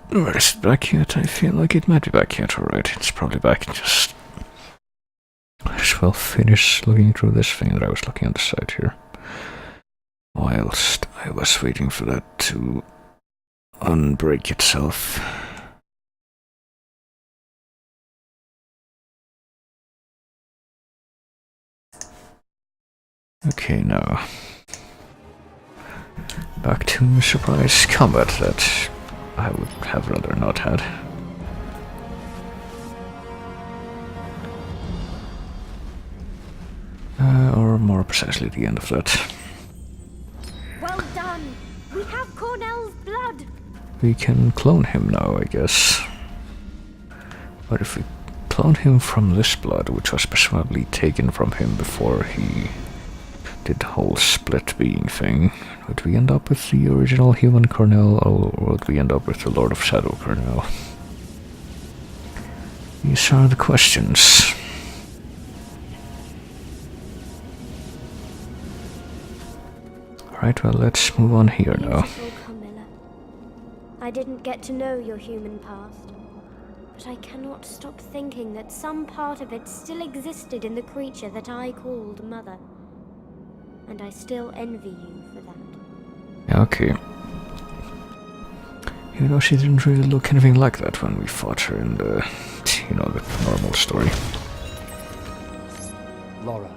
Where is it back yet? I feel like it might be back yet, alright. It's probably back. Just might as well finish looking through this thing that I was looking on the side here. Whilst I was waiting for that to unbreak itself. Okay, now back to surprise combat that I would have rather not had. Or more precisely the end of that. Well done! We have Cornell's blood! We can clone him now, I guess. But if we clone him from this blood, which was presumably taken from him before he did the whole split being thing, would we end up with the original human Cornell, or would we end up with the Lord of Shadow Cornell? These are the questions. Right, well, let's move on here now. Beautiful Carmilla. I didn't get to know your human past, but I cannot stop thinking that some part of it still existed in the creature that I called Mother. And I still envy you for that. Okay. You know, she didn't really look anything like that when we fought her in the, you know, the normal story. Laura,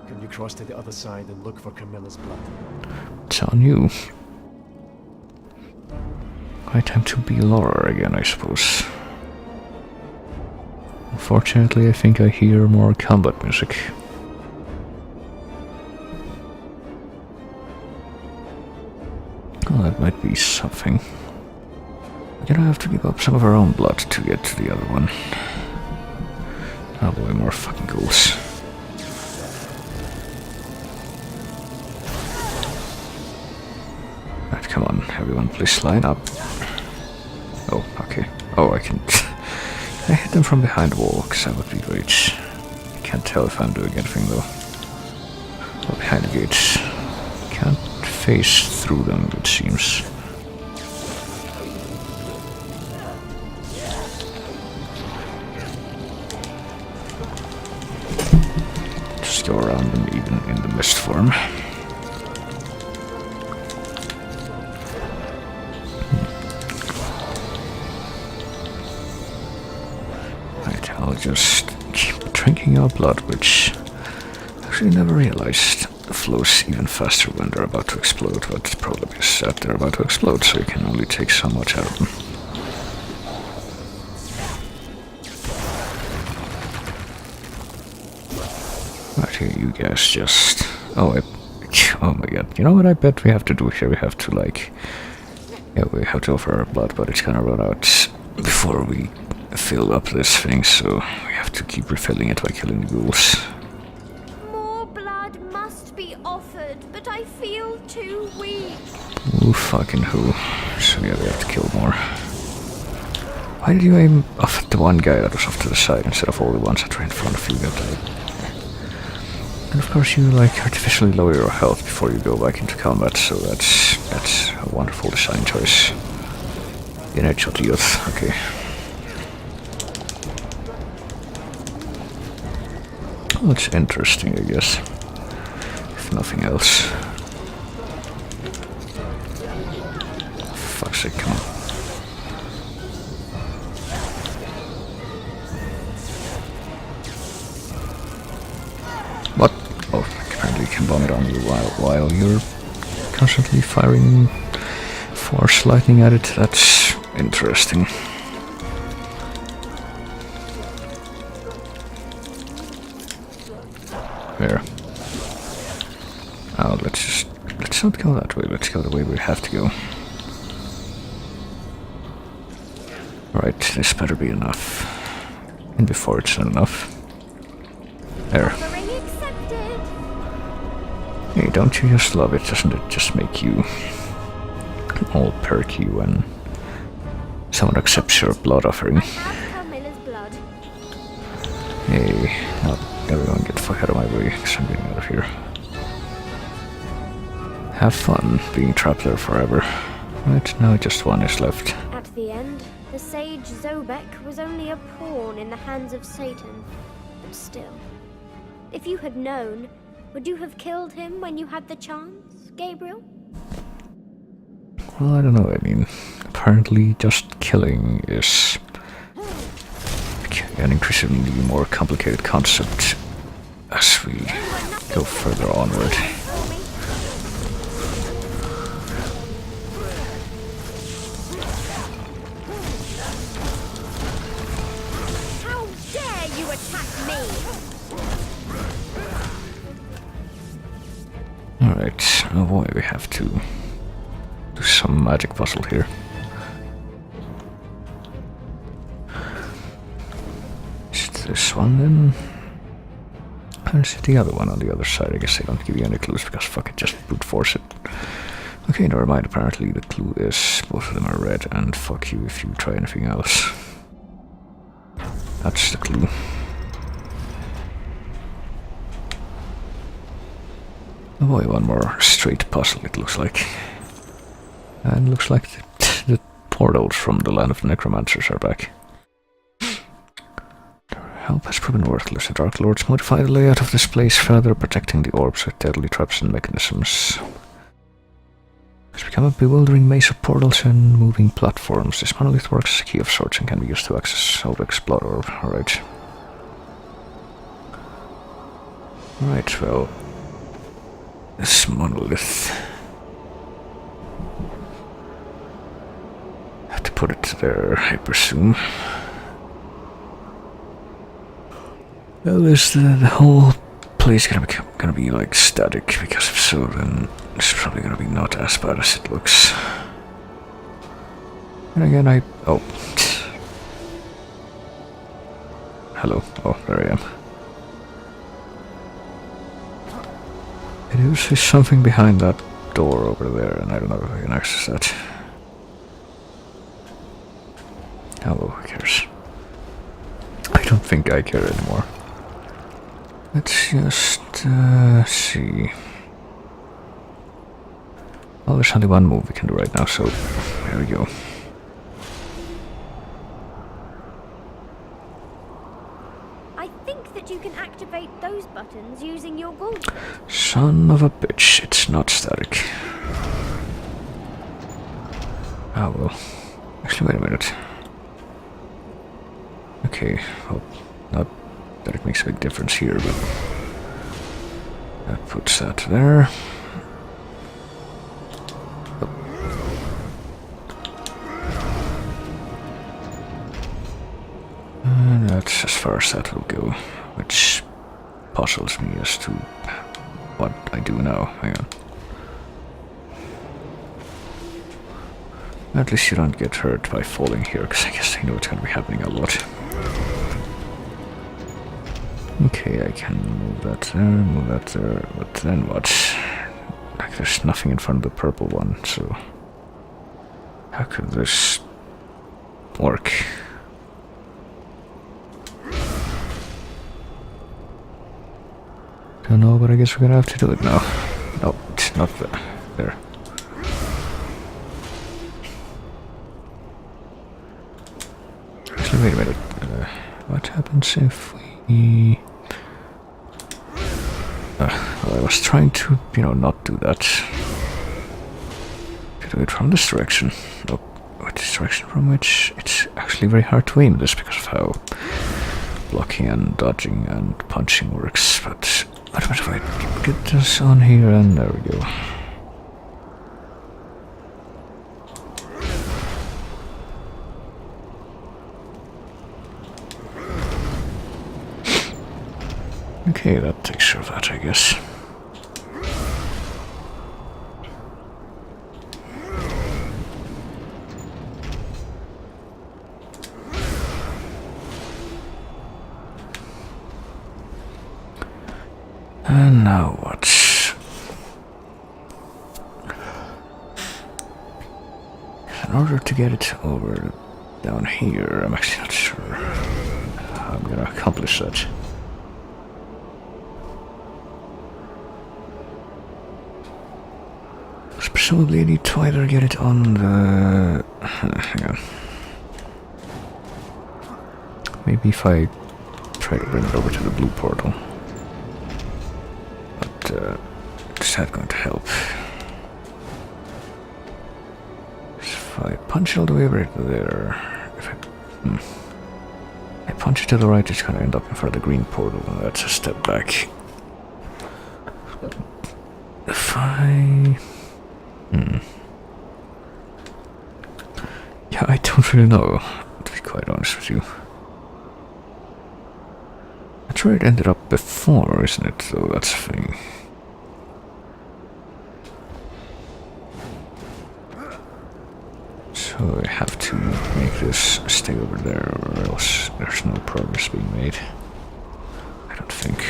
can you cross to the other side and look for Camilla's blood? It's on you. High time to be Laura again, I suppose. Unfortunately, I think I hear more combat music. Oh, that might be something. You don't have to give up some of our own blood to get to the other one. Oh boy, more fucking ghouls. Right, come on, everyone, please line up. Oh, okay. Oh, I can... I hit them from behind the wall, because that would be great. I can't tell if I'm doing anything, though. Oh, behind the gates. Can't face through them, it seems. Just go around them even in the mist form. Right, I'll just keep drinking our blood, which I actually never realized flows even faster when they're about to explode, but it's probably because that they're about to explode, so you can only take so much out of them. Right here, you guys just... Oh my god, you know what I bet we have to do here? We have to, like... Yeah, we have to offer our blood, but it's gonna run out before we fill up this thing, so we have to keep refilling it by killing the ghouls. Offered, but I feel too weak. Ooh, fucking who? So yeah, we have to kill more. Why did you aim off at the one guy that was off to the side instead of all the ones that were in front of you that died? And of course you, like, artificially lower your health before you go back into combat, so that's a wonderful design choice. In headshot youth, okay. Well, it's interesting, I guess. Nothing else. Fuck's sake, come on. What? Oh, apparently you can bomb it on you while you're constantly firing force lightning at it. That's interesting. There. Oh, let's not go that way, let's go the way we have to go. Right, this better be enough. And before it's not enough. There. Hey, don't you just love it? Doesn't it just make you all perky when someone accepts your blood offering? Hey, not everyone get the fuck out of my way, because I'm getting out of here. Have fun being trapped there forever. Right, now just one is left. sage Zobek was only a pawn in the hands of Satan. But still, if you had known, would you have killed him when you had the chance, Gabriel? Well, I don't know. I mean, apparently just killing is an increasingly more complicated concept as we go further onward. How dare you attack me? Alright, oh boy, we have to do some magic puzzle here. Is it this one then? And is it the other one on the other side? I guess they don't give you any clues because fuck it, just brute force it. Okay, never mind, apparently the clue is both of them are red and fuck you if you try anything else. That's the clue. Oh boy, one more straight puzzle it looks like. And looks like the portals from the land of the necromancers are back. Their help has proven worthless. The Dark Lords modify the layout of this place, further protecting the orbs with deadly traps and mechanisms. It's become a bewildering maze of portals and moving platforms. This monolith works as a key of sorts and can be used to access Zobek's blood orb. Alright. Alright, well, this monolith. Have to put it there, I presume. Well, is the whole place gonna be like static? Because if so, then it's probably gonna be not as bad as it looks. And again, oh. Hello. Oh, there I am. I do see something behind that door over there, and I don't know if I can access that. Oh, well, who cares? I don't think I care anymore. Let's just see. Well, there's only one move we can do right now, so there we go. I think that you can activate those buttons using your gauntlet. Son of a bitch, it's not static. Oh well. Actually, wait a minute. Okay, well, not that it makes a big difference here, but that puts that there. And that's as far as that will go, which puzzles me as to what I do now. Hang on. At least you don't get hurt by falling here, because I guess I know it's going to be happening a lot. Okay, I can move that there, but then what? Like, there's nothing in front of the purple one, so how could this work? Don't know, but I guess we're gonna have to do it now. No, it's not there. Actually, wait a minute. What happens if we... well, I was trying to, not do that. To do it from this direction. Oh, this direction from which it's actually very hard to aim this because of how blocking and dodging and punching works. But what if I get this on here and there we go. Okay, that takes care of that, I guess. And now what? In order to get it over down here, I'm actually not sure how I'm gonna accomplish that. Presumably I need to either get it on the... hang on. Maybe if I try to bring it over to the blue portal. But is that going to help? If I punch it all the way over there, if I punch it to the right, it's gonna end up in front of the green portal, and that's a step back. If I... Yeah, I don't really know, to be quite honest with you. That's where it ended up before, isn't it? So that's the thing. So I have to make this stay over there, or else there's no progress being made. I don't think.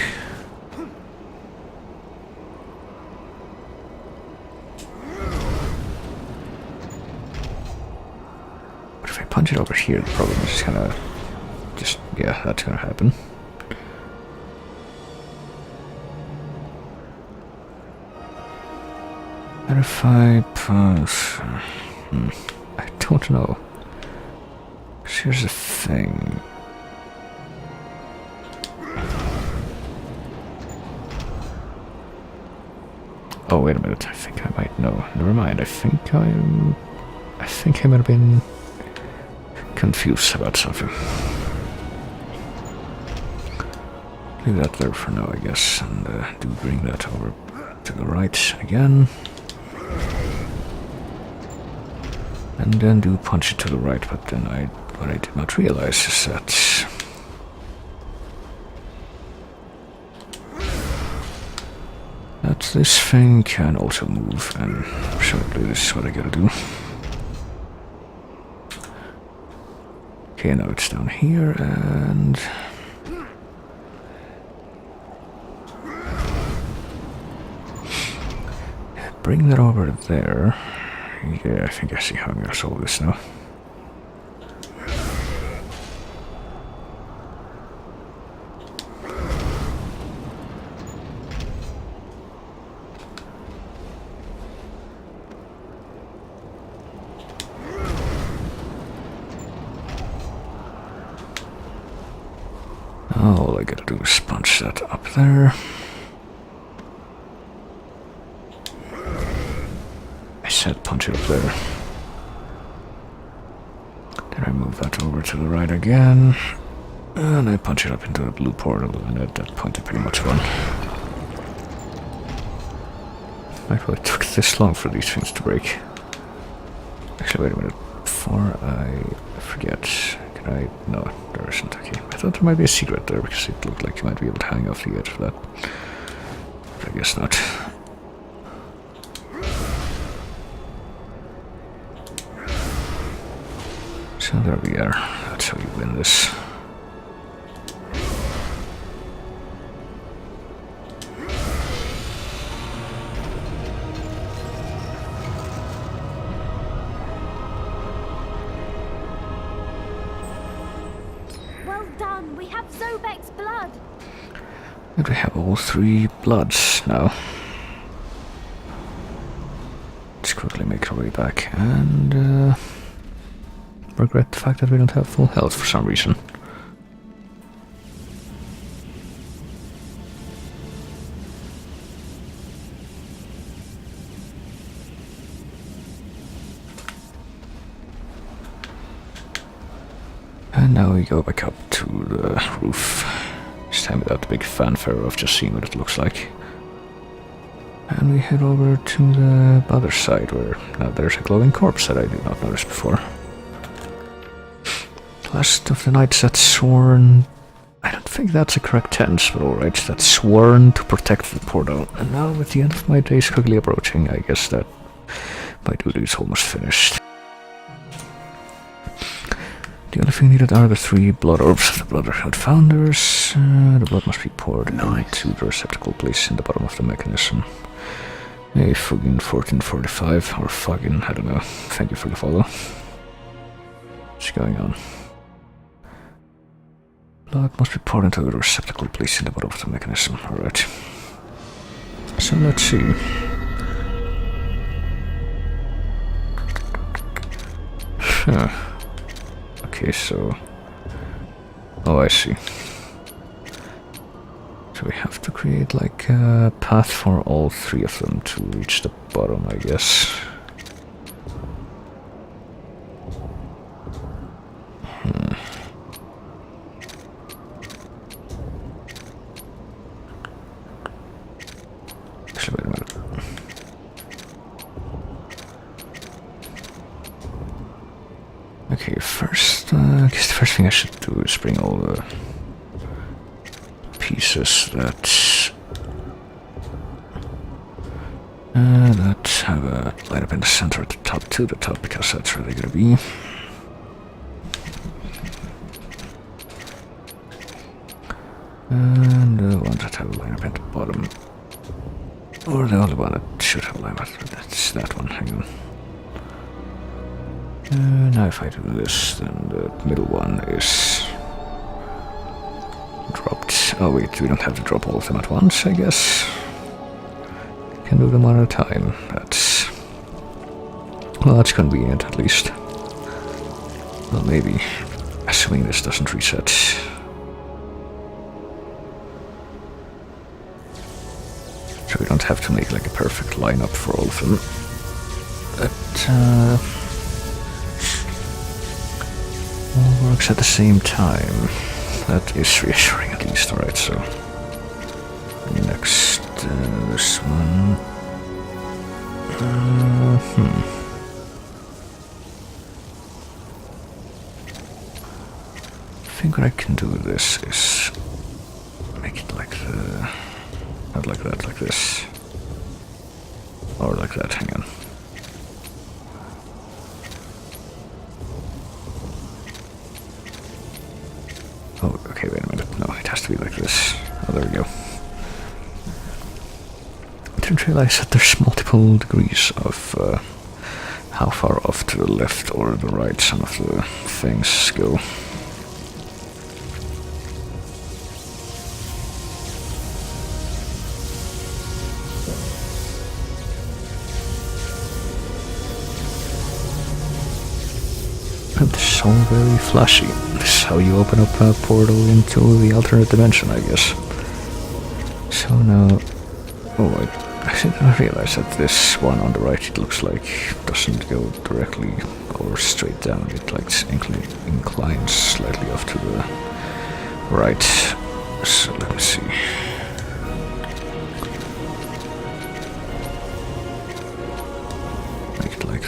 But if I punch it over here, the problem is it's gonna just, yeah, that's gonna happen. And if I punch... I don't know. 'Cause here's the thing. Oh, wait a minute. I think I might know. Never mind. I think I might have been confused about something. Leave that there for now, I guess, and do bring that over to the right again. And then do punch it to the right, but then what I did not realize is that this thing can also move, and shortly this is what I gotta do. Okay, now it's down here, and... bring that over there. Yeah, I think I see how I'm gonna solve this now. All I gotta do is punch that up there. Said punch it up there. Then I move that over to the right again, and I punch it up into the blue portal, and at that point I pretty much won. I probably took this long for these things to break. Actually, wait a minute. Before I forget, can I... No, there isn't. Okay, I thought there might be a secret there, because it looked like you might be able to hang off the edge of that. But I guess not. So there we are. That's how you win this. Well done. We have Zobek's blood. And we have all 3 bloods now. Let's quickly make our way back and regret the fact that we don't have full health for some reason. And now we go back up to the roof. This time without the big fanfare of just seeing what it looks like. And we head over to the other side where now there's a glowing corpse that I did not notice before. Last of the knights that sworn... I don't think that's a correct tense, but alright, that's sworn to protect the portal. And now with the end of my days quickly approaching, I guess that my duty is almost finished. The only thing needed are the 3 blood orbs of the Brotherhood founders. The blood must be poured into the receptacle placed in the bottom of the mechanism. A fucking 1445, or fucking, I don't know. Thank you for the follow. What's going on? Blood must be poured into the receptacle placed in the bottom of the mechanism. Alright. So let's see. Okay, so Oh, I see. So we have to create like a path for all three of them to reach the bottom, I guess. Actually, wait a minute. Okay, first, I guess the first thing I should do is bring all the pieces that have a light up in the center at the top to the top, because that's where they're gonna be. And the ones that have a line up at the bottom, or the only one that should have a line up, that's that one. Hang on. Now if I do this, then the middle one is dropped. Oh wait, we don't have to drop all of them at once, I guess. Can do them one at a time. That's... well, that's convenient at least. Well, maybe. Assuming this doesn't reset. So we don't have to make like a perfect lineup for all of them. But, all works at the same time. That is reassuring at least. Alright, so next, this one. I think what I can do with this is make it like the... not like that, like this. Or like that, hang on. Oh, okay, wait a minute. No, it has to be like this. Oh, there we go. I didn't realize that there's multiple degrees of how far off to the left or the right some of the things go. This is so very flashy. This is how you open up a portal into the alternate dimension, I guess. So now... oh, I actually didn't realize that this one on the right, it looks like, doesn't go directly or straight down. It like inclines slightly off to the right. So let me see.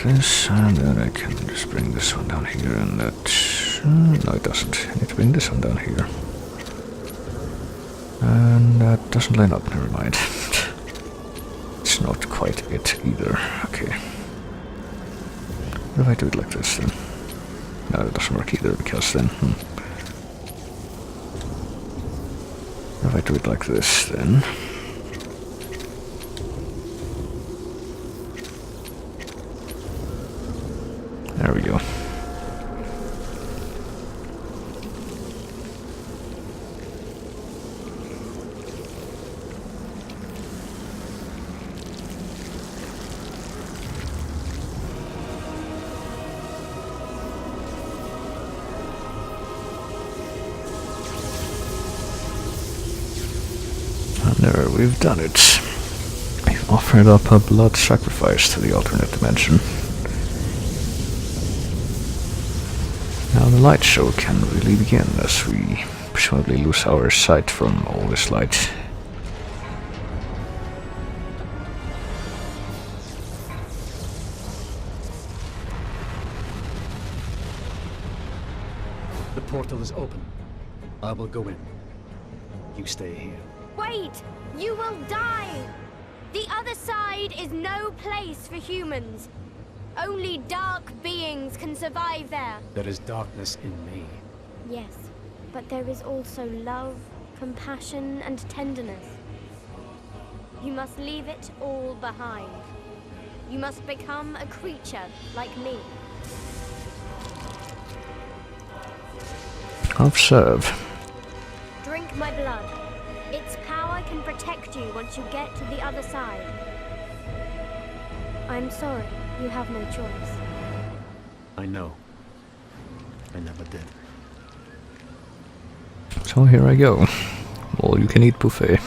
This, and then I can just bring this one down here, and that... no, it doesn't. I need to bring this one down here. And that doesn't line up, never mind. It's not quite it either. Okay. What if I do it like this then? No, it doesn't work either, because then... What if I do it like this then? There we go. And there, we've done it. We've offered up a blood sacrifice to the alternate dimension. Now the light show can really begin as we presumably lose our sight from all this light. The portal is open. I will go in. You stay here. Wait! You will die! The other side is no place for humans. Only dark beings can survive there. There is darkness in me. Yes, but there is also love, compassion, and tenderness. You must leave it all behind. You must become a creature like me. Observe. Drink my blood. Its power can protect you once you get to the other side. I'm sorry, you have no choice. I know. I never did. So here I go. All you can eat buffet.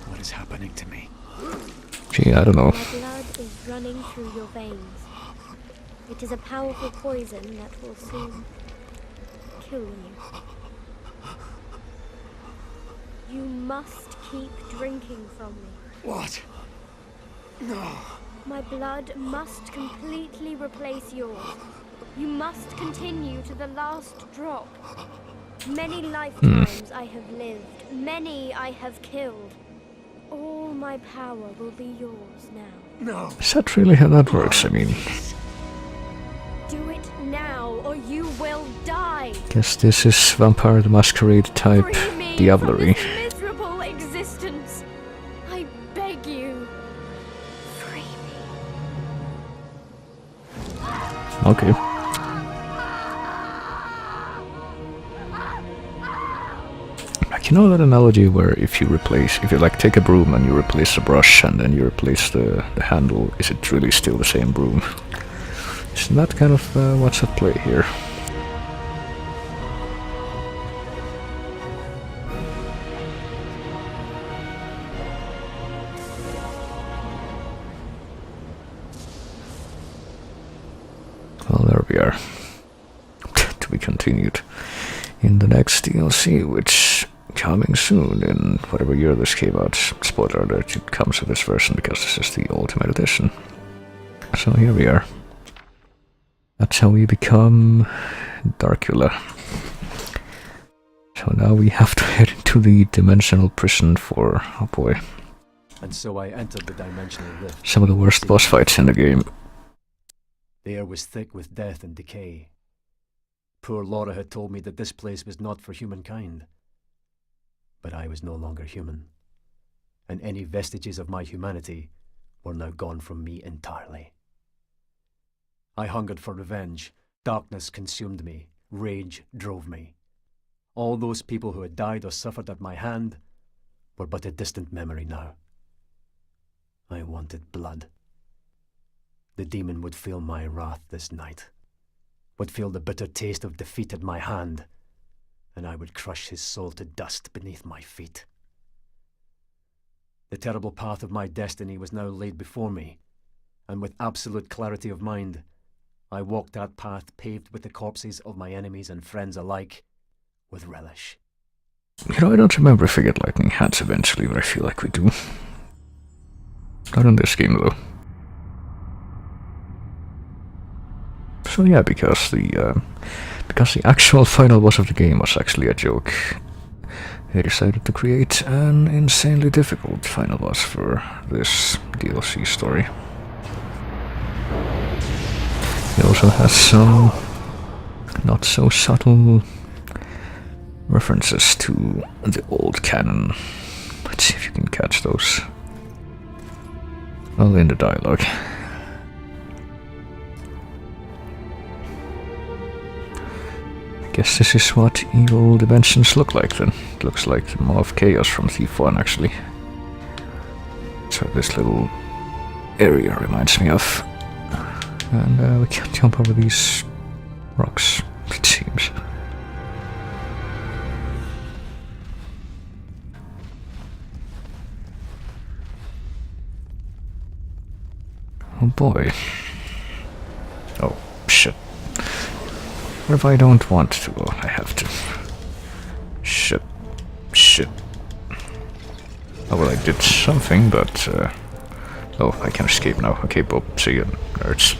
What is happening to me? Gee, I don't know. My blood is running through your veins. It is a powerful poison that will soon kill you. You must keep drinking from me. What? No. My blood must completely replace yours. You must continue to the last drop. Many lifetimes I have lived, many I have killed. All my power will be yours now. No. Is that really how that works? I mean, Do it now, or you will die. guess this is Vampire the Masquerade type Free me diablerie. from this miserable existence. I beg you. Free me. Okay. Like, you know that analogy where if you like take a broom and you replace the brush and then you replace the handle, is it really still the same broom? Isn't that kind of what's at play here? Well, there we are. To be continued in the next DLC, which coming soon in whatever year this came out. Spoiler alert, it comes with this version because this is the Ultimate Edition. So here we are. That's how we become Darkula. So now we have to head into the dimensional prison for, oh boy, And so I entered the dimensional rift. some of the worst boss fights in the game. The air was thick with death and decay. Poor Laura had told me that this place was not for humankind. But I was no longer human, and any vestiges of my humanity were now gone from me entirely. I hungered for revenge. Darkness consumed me. Rage drove me. All those people who had died or suffered at my hand were but a distant memory now. I wanted blood. The demon would feel my wrath this night, would feel the bitter taste of defeat at my hand, and I would crush his soul to dust beneath my feet. The terrible path of my destiny was now laid before me, and with absolute clarity of mind, I walked that path paved with the corpses of my enemies and friends alike, with relish. You know, I don't remember if we get lightning hands eventually, but I feel like we do. Not in this game, though. So yeah, because the actual final boss of the game was actually a joke, they decided to create an insanely difficult final boss for this DLC story. It also has some not so subtle references to the old canon. Let's see if you can catch those. Well, in the dialogue. I guess this is what evil dimensions look like then. It looks like the Maw of Chaos from Thief 1 actually. So this little area reminds me of. And we can jump over these rocks, it seems. Oh boy. Oh, shit. What if I don't want to? Well, I have to. Shit. Shit. Oh, well, I did something, but... oh, I can escape now. Okay, Bob, see you, nerds.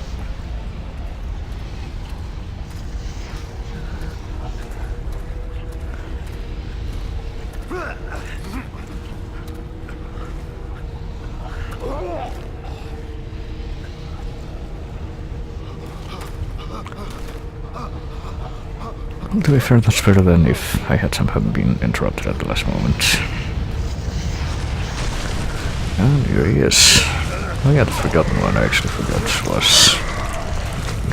Well, to be fair, that's better than if I hadn't been interrupted at the last moment. And here he is. I had forgotten one I actually forgot was...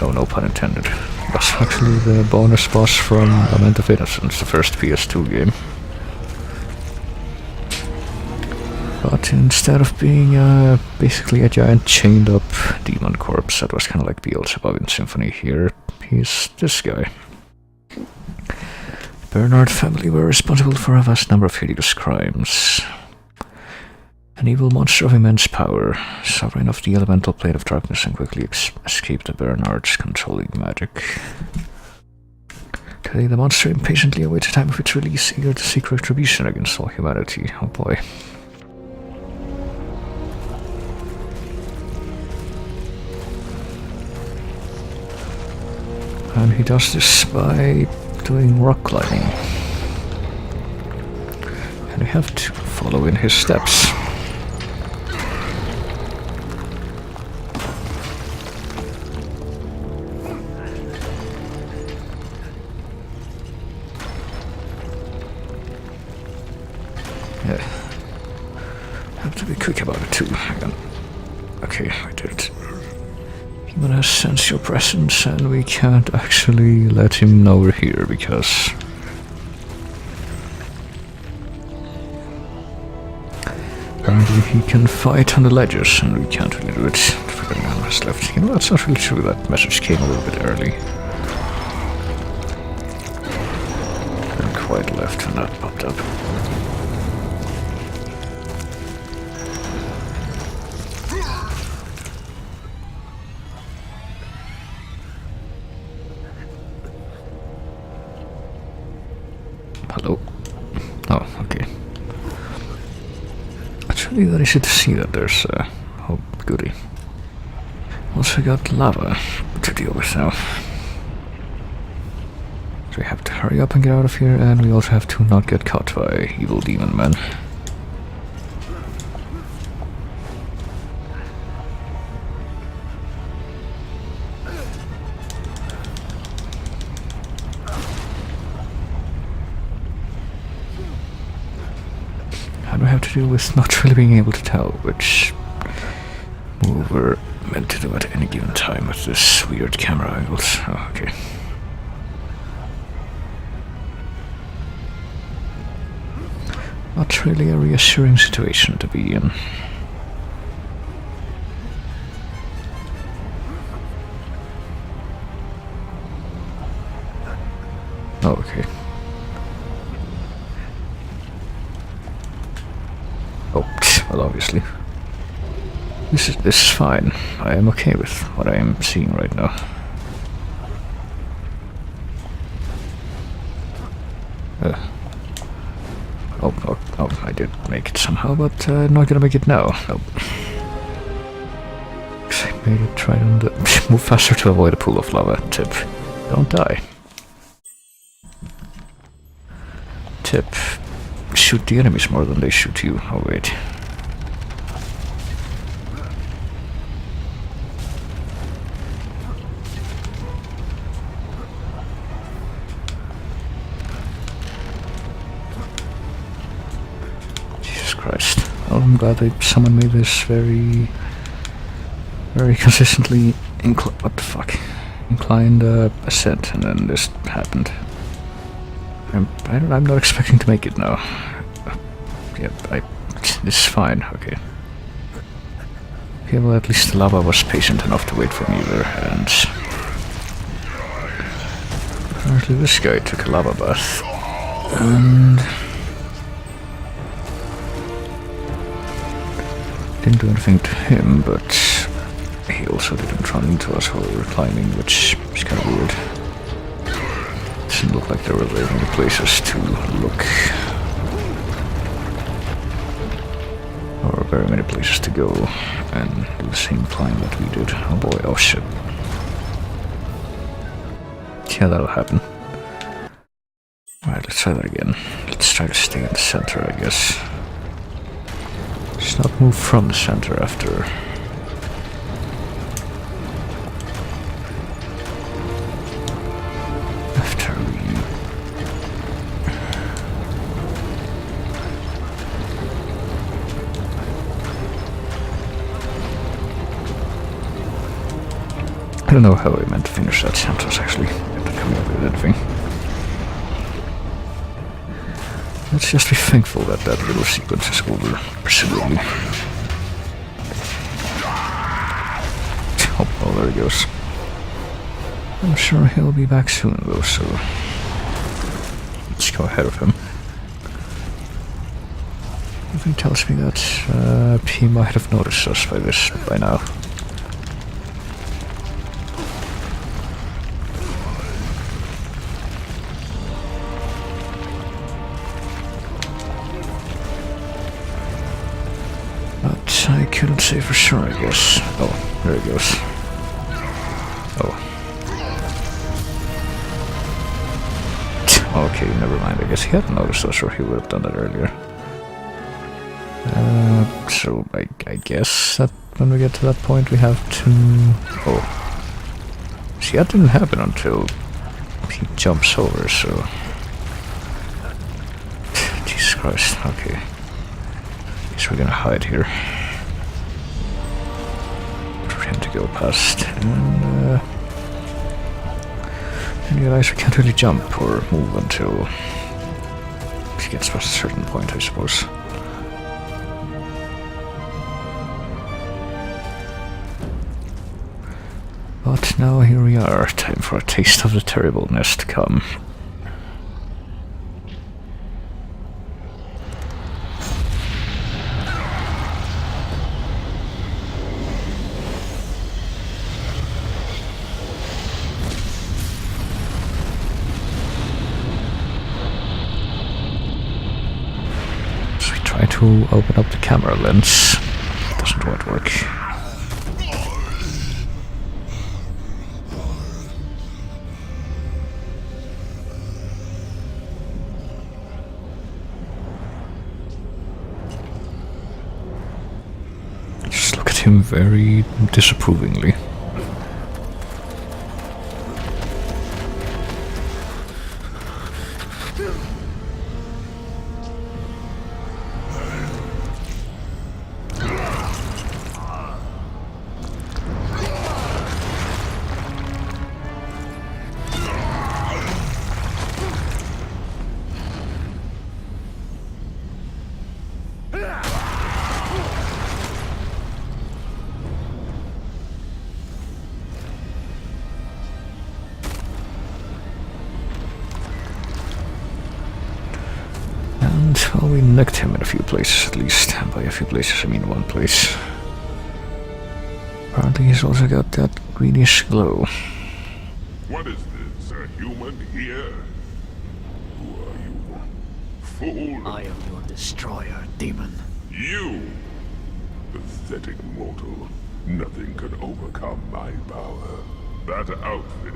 no pun intended. Was actually the bonus boss from Lament of Innocence, the first PS2 game. But instead of being basically a giant chained up demon corpse that was kind of like Beelzebub in Symphony, here he's this guy. The Bernard family were responsible for a vast number of hideous crimes. An evil monster of immense power, sovereign of the elemental plane of darkness, and quickly escaped the Bernard's controlling magic. Today the monster impatiently awaits the time of its release, eager to seek retribution against all humanity. Oh boy. And he does this by doing rock climbing. And we have to follow in his steps. Yeah. Have to be quick about it too. Okay, I did it. He will sense your presence, and we can't actually let him know we're here because apparently he can fight on the ledges, and we can't really do it. The man has left. You know, that's not really true. That message came a little bit early. Didn't quite left when that popped up. Hello. Oh, okay. It's really that easy to see that there's oh, goody. Also got lava to deal with now. So we have to hurry up and get out of here, and we also have to not get caught by evil demon men. And we have to deal with not really being able to tell which move we're meant to do at any given time with this weird camera angles. Oh, okay. Not really a reassuring situation to be in. Oh, okay. Oh, well, obviously. This is fine. I am okay with what I am seeing right now. Oh, I did make it somehow, but not gonna make it now. Nope. I made it try to move faster to avoid a pool of lava. Tip. Don't die. Tip. Shoot the enemies more than they shoot you. Oh, wait. Jesus Christ. Well, I'm glad that someone made this very consistently inclined ascent, and then this happened. I'm not expecting to make it now. Yeah, this is fine, okay. Okay, well, at least the lava was patient enough to wait for me there, and apparently this guy took a lava bath, and didn't do anything to him, but he also didn't run into us while we were climbing, which is kind of weird. Didn't look like there were very many places to look, or very many places to go and do the same climb that we did. Oh boy, oh shit. Yeah, that'll happen. Alright, let's try that again. Let's try to stay in the center, I guess. Just not move from the center after. I don't know how I meant to finish that sentence, actually. I haven't come up with anything. Let's just be thankful that that little sequence is over, presumably. Oh, there he goes. I'm sure he'll be back soon, though, so let's go ahead of him. Something tells me that he might have noticed us by now. But I couldn't say for sure, I guess. Oh, there he goes. Oh. Okay, never mind. I guess he hadn't noticed us, or he would have done that earlier. So I guess that when we get to that point we have to... Oh. See, that didn't happen until he jumps over, so... Jesus Christ, okay. Guess we're gonna hide here. For him to go past, and realize we can't really jump or move until he gets past a certain point, I suppose. But now here we are, time for a taste of the terribleness to come. So we try to open up the camera lens. Doesn't quite work. Him very disapprovingly. Well, we nicked him in a few places at least. And by a few places I mean one place. Apparently he's also got that greenish glow. What is this? A human here? Who are you? Fool! I am your destroyer, demon. You! Pathetic mortal. Nothing can overcome my power. That outfit.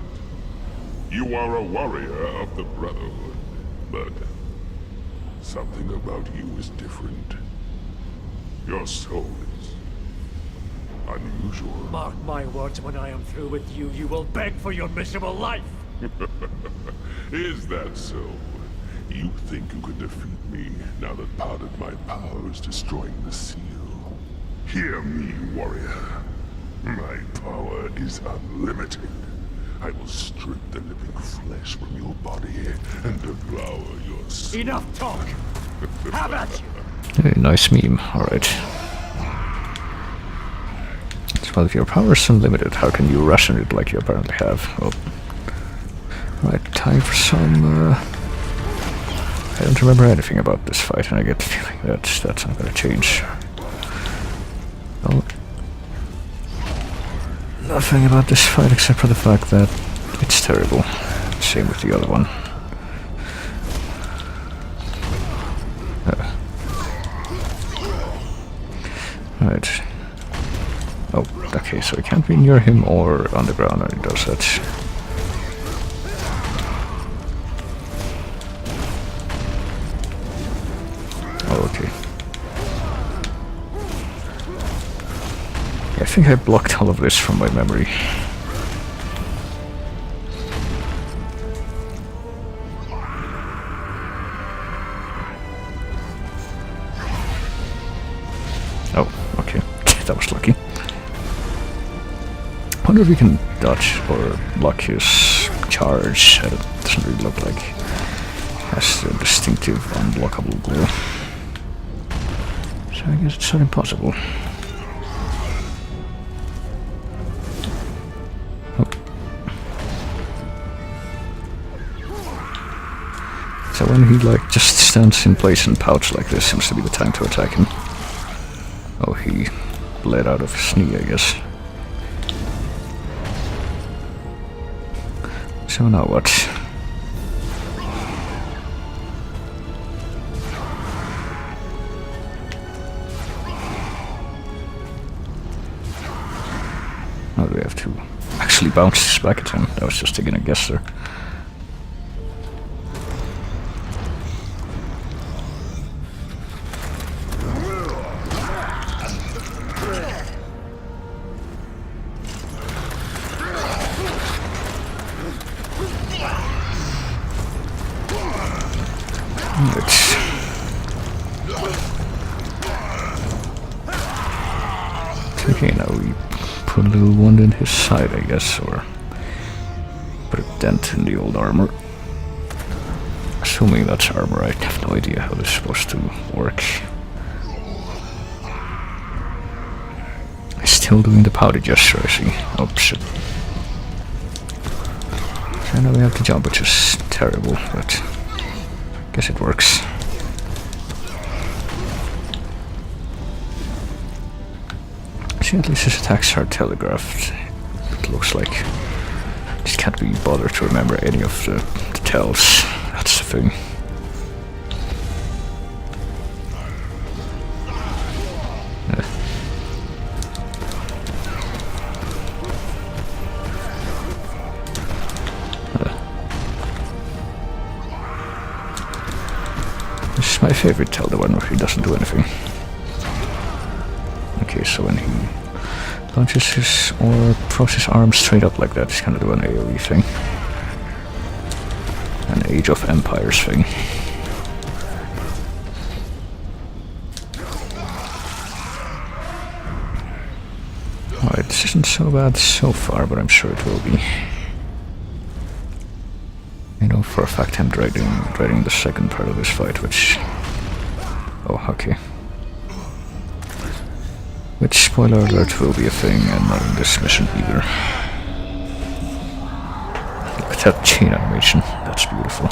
You are a warrior of the Brotherhood, but something about you is different. Your soul is unusual. Mark my words, when I am through with you, you will beg for your miserable life! Is that so? You think you can defeat me now that part of my power is destroying the seal? Hear me, warrior. My power is unlimited. I will strip the living flesh from your body and devour your soul. Enough talk! Have at you! Hey, nice meme, alright. Well, if your power is unlimited, how can you ration it like you apparently have? Well, right, time for some... I don't remember anything about this fight, and I get the feeling that that's not gonna change. Well, nothing about this fight except for the fact that it's terrible. Same with the other one. Right. Oh, okay, so I can't be near him or on the ground when he does that. Oh, okay. I think I blocked all of this from my memory. Oh, okay. That was lucky. I wonder if we can dodge or block his charge. It doesn't really look like. has a distinctive unblockable glow. So I guess it's not impossible. So when he like just stands in place and pouts like this, seems to be the time to attack him. Oh, he bled out of his knee, I guess. So now what? Now do we have to actually bounce this back at him? I was just taking a guess there. Okay, now we put a little wound in his side, I guess, or put a dent in the old armor. Assuming that's armor, I have no idea how this is supposed to work. Still doing the powder gesture, I see. Oh shit. So now we have to jump, which is terrible, but I guess it works. See, at least his attacks are telegraphed. It looks like just can't be bothered to remember any of the details. That's the thing. This is my favorite tell, the one where he doesn't do anything. Okay, so when he launches his or throws his arm straight up like that, he's gonna do an AoE thing. An Age of Empires thing. Alright, this isn't so bad so far, but I'm sure it will be. I know for a fact I'm dreading the second part of this fight, which... Oh, okay. Which, spoiler alert, will be a thing, and not in this mission either. Look at that chain animation, that's beautiful.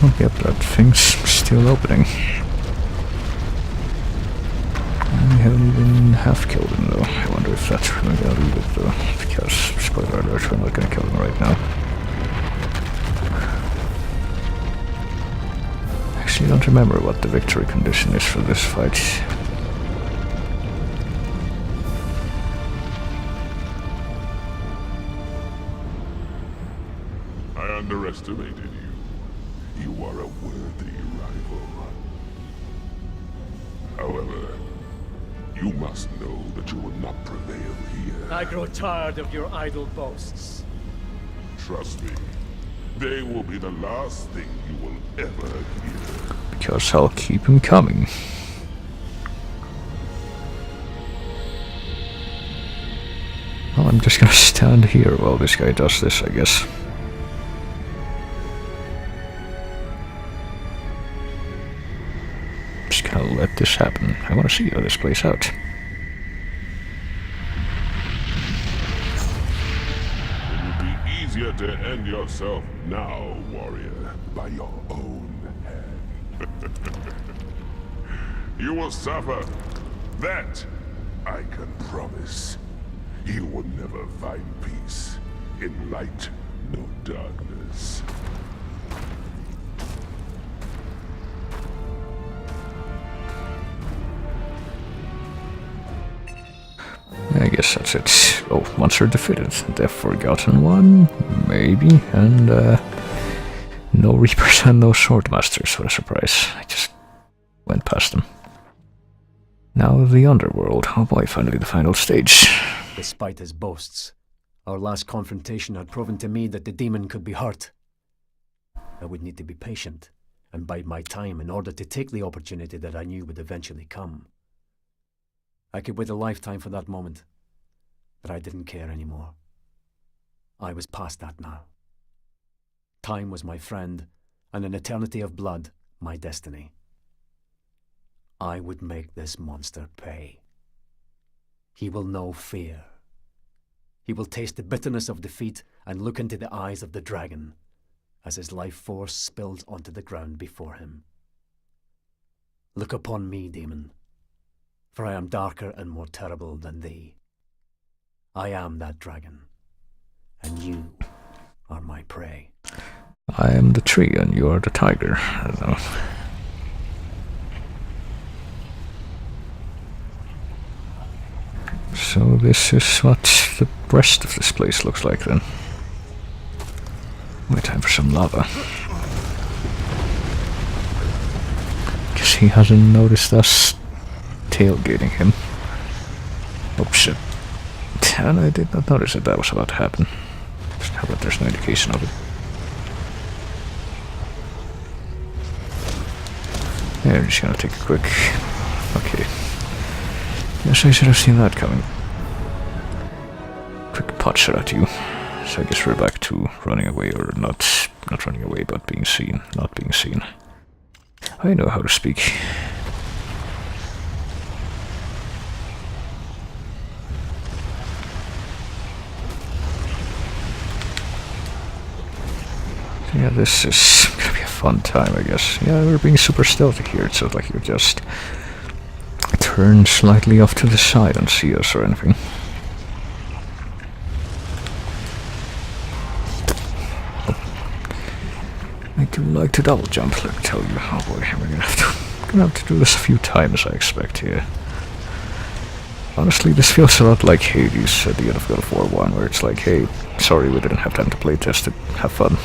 Oh, yep, that thing's still opening. I haven't even half killed him though. I wonder if that's really gonna leave it though, because, spoiler alert, we're not gonna kill him right now. Actually, I don't remember what the victory condition is for this fight. I underestimated you. You are a worthy rival. However, you must know that you will not prevail here. I grow tired of your idle boasts. Trust me, they will be the last thing you will ever hear. Because I'll keep him coming. Well, I'm just gonna stand here while this guy does this, I guess. Just gonna let this happen. I wanna see how this plays out. It will be easier to end yourself now, warrior, by your own hand. You will suffer. That I can promise. You will never find peace. In light, no darkness. I guess that's it. Oh, monster defeated. The Forgotten One? Maybe. And, no Reapers and no Swordmasters. What a surprise. I just went past them. Now the Underworld. Oh boy, finally the final stage. Despite his boasts, Our last confrontation had proven to me that the demon could be hurt. I would need to be patient and bide my time in order to take the opportunity that I knew would eventually come. I could wait a lifetime for that moment, but I didn't care anymore. I was past that now. Time was my friend, and an eternity of blood my destiny. I would make this monster pay. He will know fear. He will taste the bitterness of defeat and look into the eyes of the dragon as his life force spills onto the ground before him. Look upon me, demon, for I am darker and more terrible than thee. I am that dragon, and you are my prey. I am the tree and you are the tiger. I don't know. So this is what the rest of this place looks like then. Wait, time for some lava. Guess he hasn't noticed us tailgating him. Oh shit. And I did not notice that was about to happen. How about there's no indication of it? Yeah, I'm just gonna take a quick... Okay. Yes, I should have seen that coming. Quick pot shot at you. So I guess we're back to running away, or not running away, but being seen, not being seen. I know how to speak. Yeah, this is gonna be a fun time, I guess. Yeah, we're being super stealthy here. It's not like you just turn slightly off to the side and see us or anything. I do like to double jump, let me tell you. Oh boy, we're gonna have to do this a few times, I expect here. Honestly, this feels a lot like Hades at the end of God of War 1, where it's like, hey, sorry we didn't have time to play test it, have fun.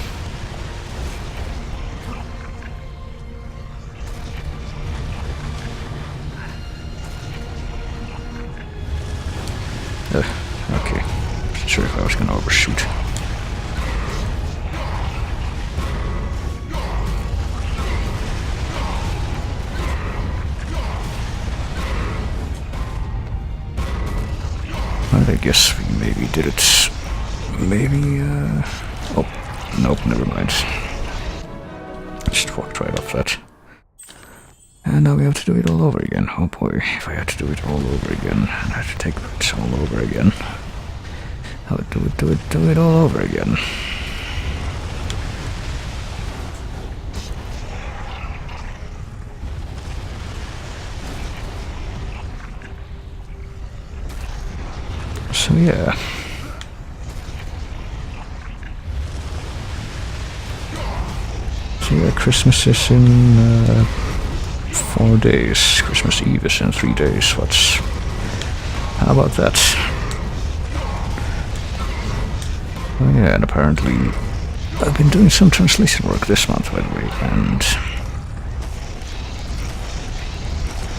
Okay, not sure if I was gonna overshoot. I guess we maybe did it. Maybe, oh, nope, never mind. Just walked right off that. And now we have to do it all over again. Oh boy, if I had to do it all over again, and I had to take it all over again. I would do it all over again. So yeah. So yeah, Christmas is in 4 days. Christmas Eve is in 3 days. How about that? Oh yeah, and apparently I've been doing some translation work this month, by the way, and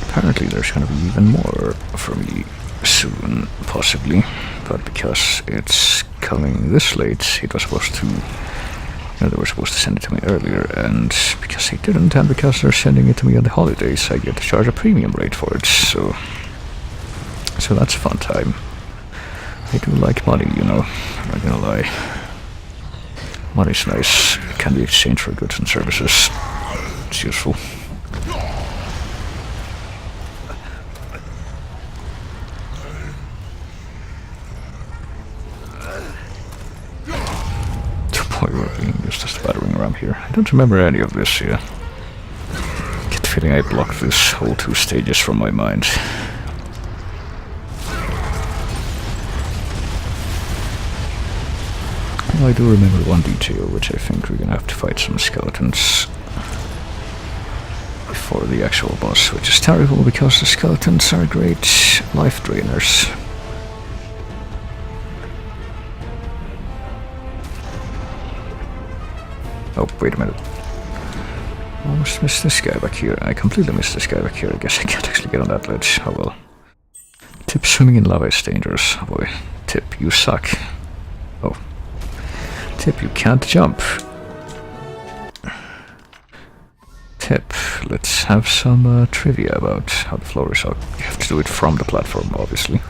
apparently there's gonna be even more for me soon, possibly, but because it's coming this late, it was supposed to, they were supposed to send it to me earlier, and because they didn't, and because they're sending it to me on the holidays, I get to charge a premium rate for it, so that's a fun time. I do like money, you know, I'm not gonna lie. Money's nice, it can be exchanged for goods and services, it's useful. Boy, we're being used as the battering ram here. I don't remember any of this here. I get the feeling I blocked this whole 2 stages from my mind. I do remember one detail, which I think we're gonna have to fight some skeletons before the actual boss, which is terrible because the skeletons are great life drainers. Oh, wait a minute. Almost missed this guy back here. I completely missed this guy back here. I guess I can't actually get on that ledge. Oh well. Tip, swimming in lava is dangerous. Oh boy. Tip, you suck. Oh. Tip, you can't jump. Tip, let's have some trivia about how the floor is. You have to do it from the platform, obviously.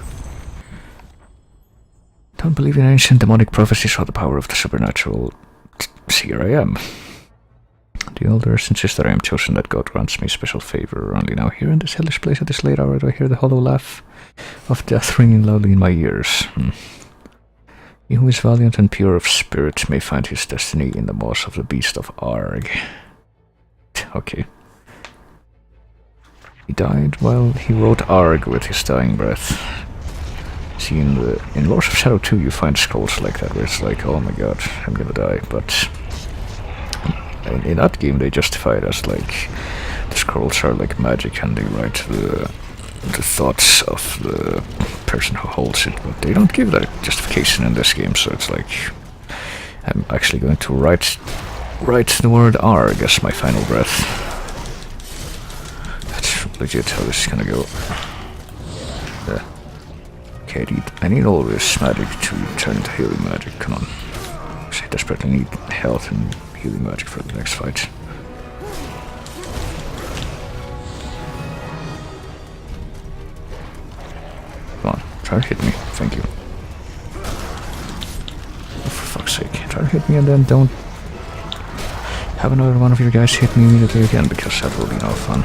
Don't believe in ancient demonic prophecies or the power of the supernatural. Here I am. The elders insist that I am chosen, that God grants me special favor. Only now here in this hellish place at this late hour do I hear the hollow laugh of death ringing loudly in my ears. He who is valiant and pure of spirit may find his destiny in the maws of the beast of Arg. Okay. He died while he wrote Arg with his dying breath. See, in Lords of Shadow 2 you find scrolls like that, where it's like, oh my god, I'm gonna die, but in that game they justify it as like, the scrolls are like magic and they write the thoughts of the person who holds it, but they don't give that justification in this game, so it's like, I'm actually going to write the word Arg as my final breath. That's legit how this is gonna go. Yeah. Okay, I need all this magic to turn into healing magic, come on. I desperately need health and healing magic for the next fight. Come on, try to hit me, thank you. Oh, for fuck's sake, try to hit me and then don't have another one of your guys hit me immediately again, because that will be no fun.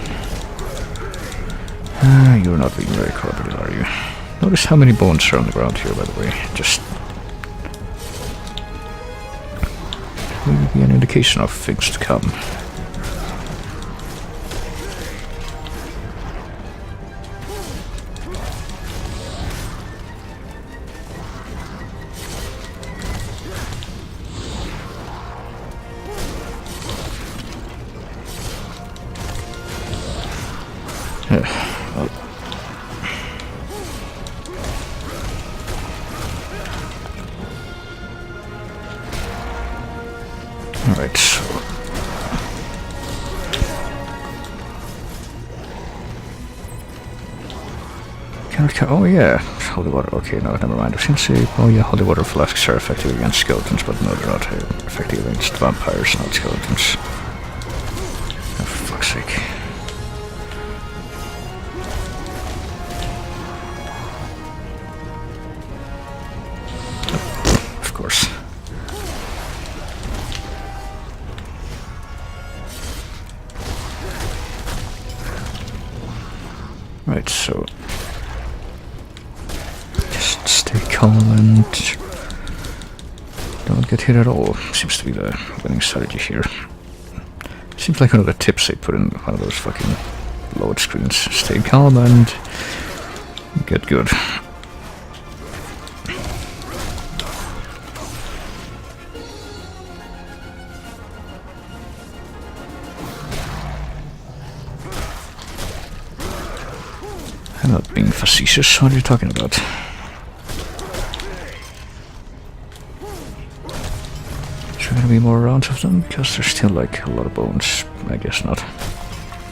You're not being very cooperative, are you? Notice how many bones are on the ground here, by the way. Just maybe an indication of things to come. Alright, so oh yeah, holy water, okay, no, never mind. I was gonna say, oh yeah, holy water flasks are effective against skeletons, but no, they're not effective against vampires, not skeletons. Oh, for fuck's sake. Oh, of course. Right, so just stay calm and don't get hit at all. Seems to be the winning strategy here. Seems like one of the tips they put in one of those fucking load screens. Stay calm and get good. I'm not being facetious, what are you talking about? Is there gonna be more rounds of them? Because there's still like a lot of bones. I guess not.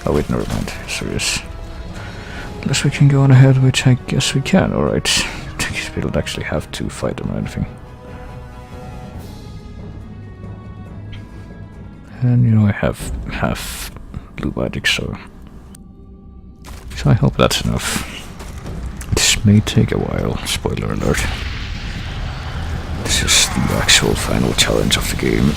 Oh wait, never mind. Serious. Unless we can go on ahead, which I guess we can, alright. We don't actually have to fight them or anything. And you know, I have half blue magic, so I hope that's enough. This may take a while, spoiler alert. This is the actual final challenge of the game.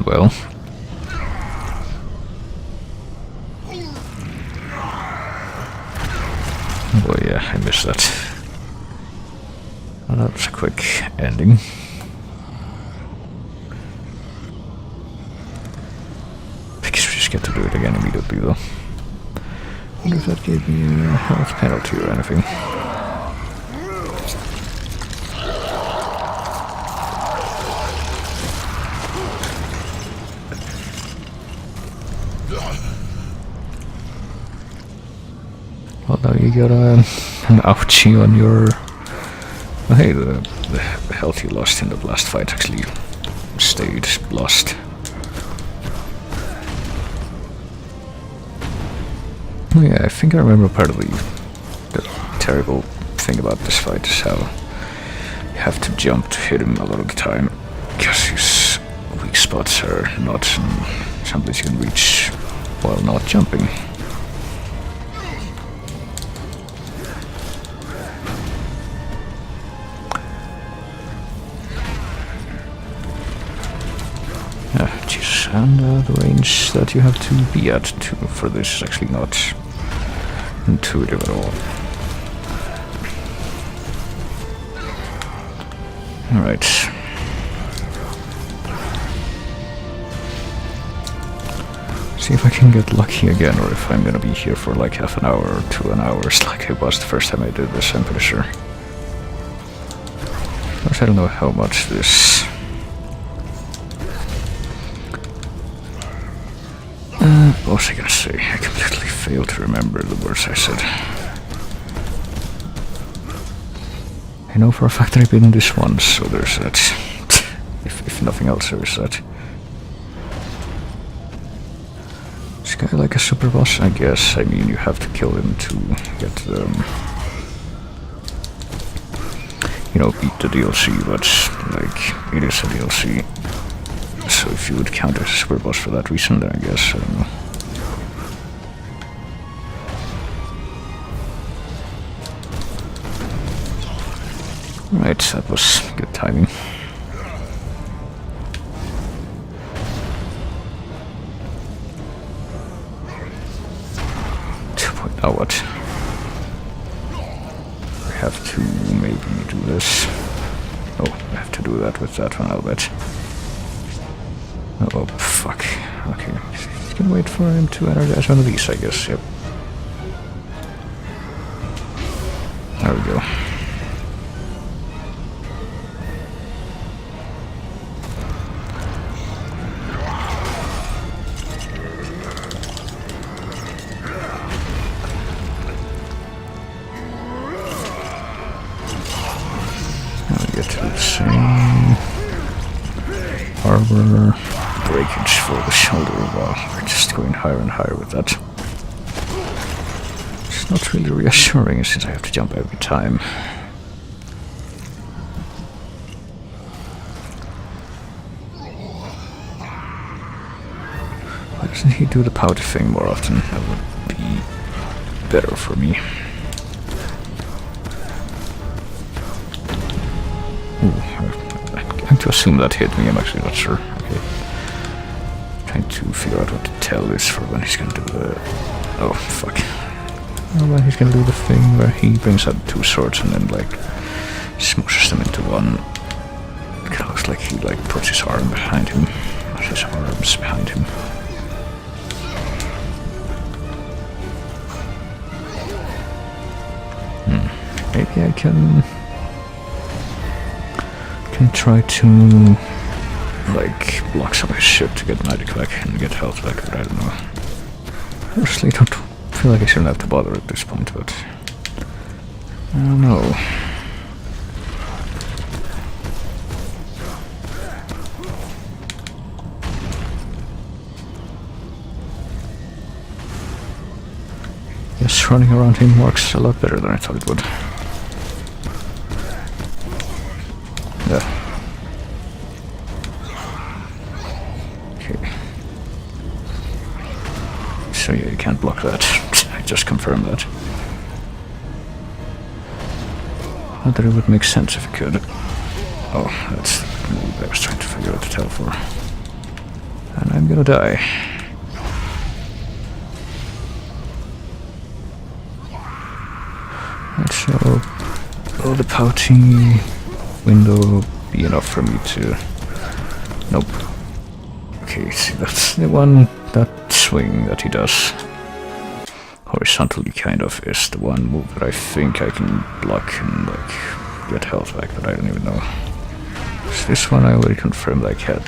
Well, oh yeah, I missed that. Well, that was a quick ending. I guess we just get to do it again immediately though. I wonder if that gave me a health penalty or anything. Well, now you got an ouchie on your... Oh, hey, the health you lost in the last fight actually stayed lost. Oh yeah, I think I remember part of the terrible thing about this fight is how you have to jump to hit him a lot of the time, because his weak spots are not something you can reach while not jumping. Jesus, and the range that you have to be at for this is actually not intuitive at all. Alright. See if I can get lucky again, or if I'm gonna be here for like half an hour or 2 hours like I was the first time I did this, I'm pretty sure. Of course, I don't know how much this... what was I gonna say? I completely failed to remember the words I said. I know for a fact that I've been in this once, so there's that. If nothing else, there is that. Is this guy like a super boss? I guess. I mean, you have to kill him to get the... you know, beat the DLC, but, like, it is a DLC. So if you would count as a super boss for that reason, then I guess, I don't know. Right, that was good timing. Now what? I have to maybe do this. Oh, I have to do that with that one, I'll bet. Oh, fuck. Okay. Just gonna wait for him to energize one of these, I guess. Yep. There we go. Now get to the same armor. Breakage for the shoulder. Wow, we're just going higher and higher with that. It's not really reassuring since I have to jump every time. Why doesn't he do the powder thing more often? That would be better for me. Ooh, I'm going to assume that hit me, I'm actually not sure. Okay. Trying to figure out what to tell this for when he's gonna do the... oh, fuck. Oh, well, he's gonna do the thing where he brings out 2 swords and then, like, smooshes them into one. It kinda looks like he, like, puts his arm behind him. Or his arms behind him. Maybe I can try to... like, block some of his shit to get magic back and get health back, but I don't know. Honestly, I don't feel like I shouldn't have to bother at this point, but... I don't know. Yes, running around him works a lot better than I thought it would. Yeah. So yeah, you can't block that. I just confirmed that. Not that it would make sense if it could. Oh, that's the move I was trying to figure out to tell for. And I'm gonna die. And so, will the pouty window be enough for me to... nope. Okay, see, that's the one, that swing that he does horizontally kind of is the one move that I think I can block and like get health back, but I don't even know. So this one I already confirmed I had.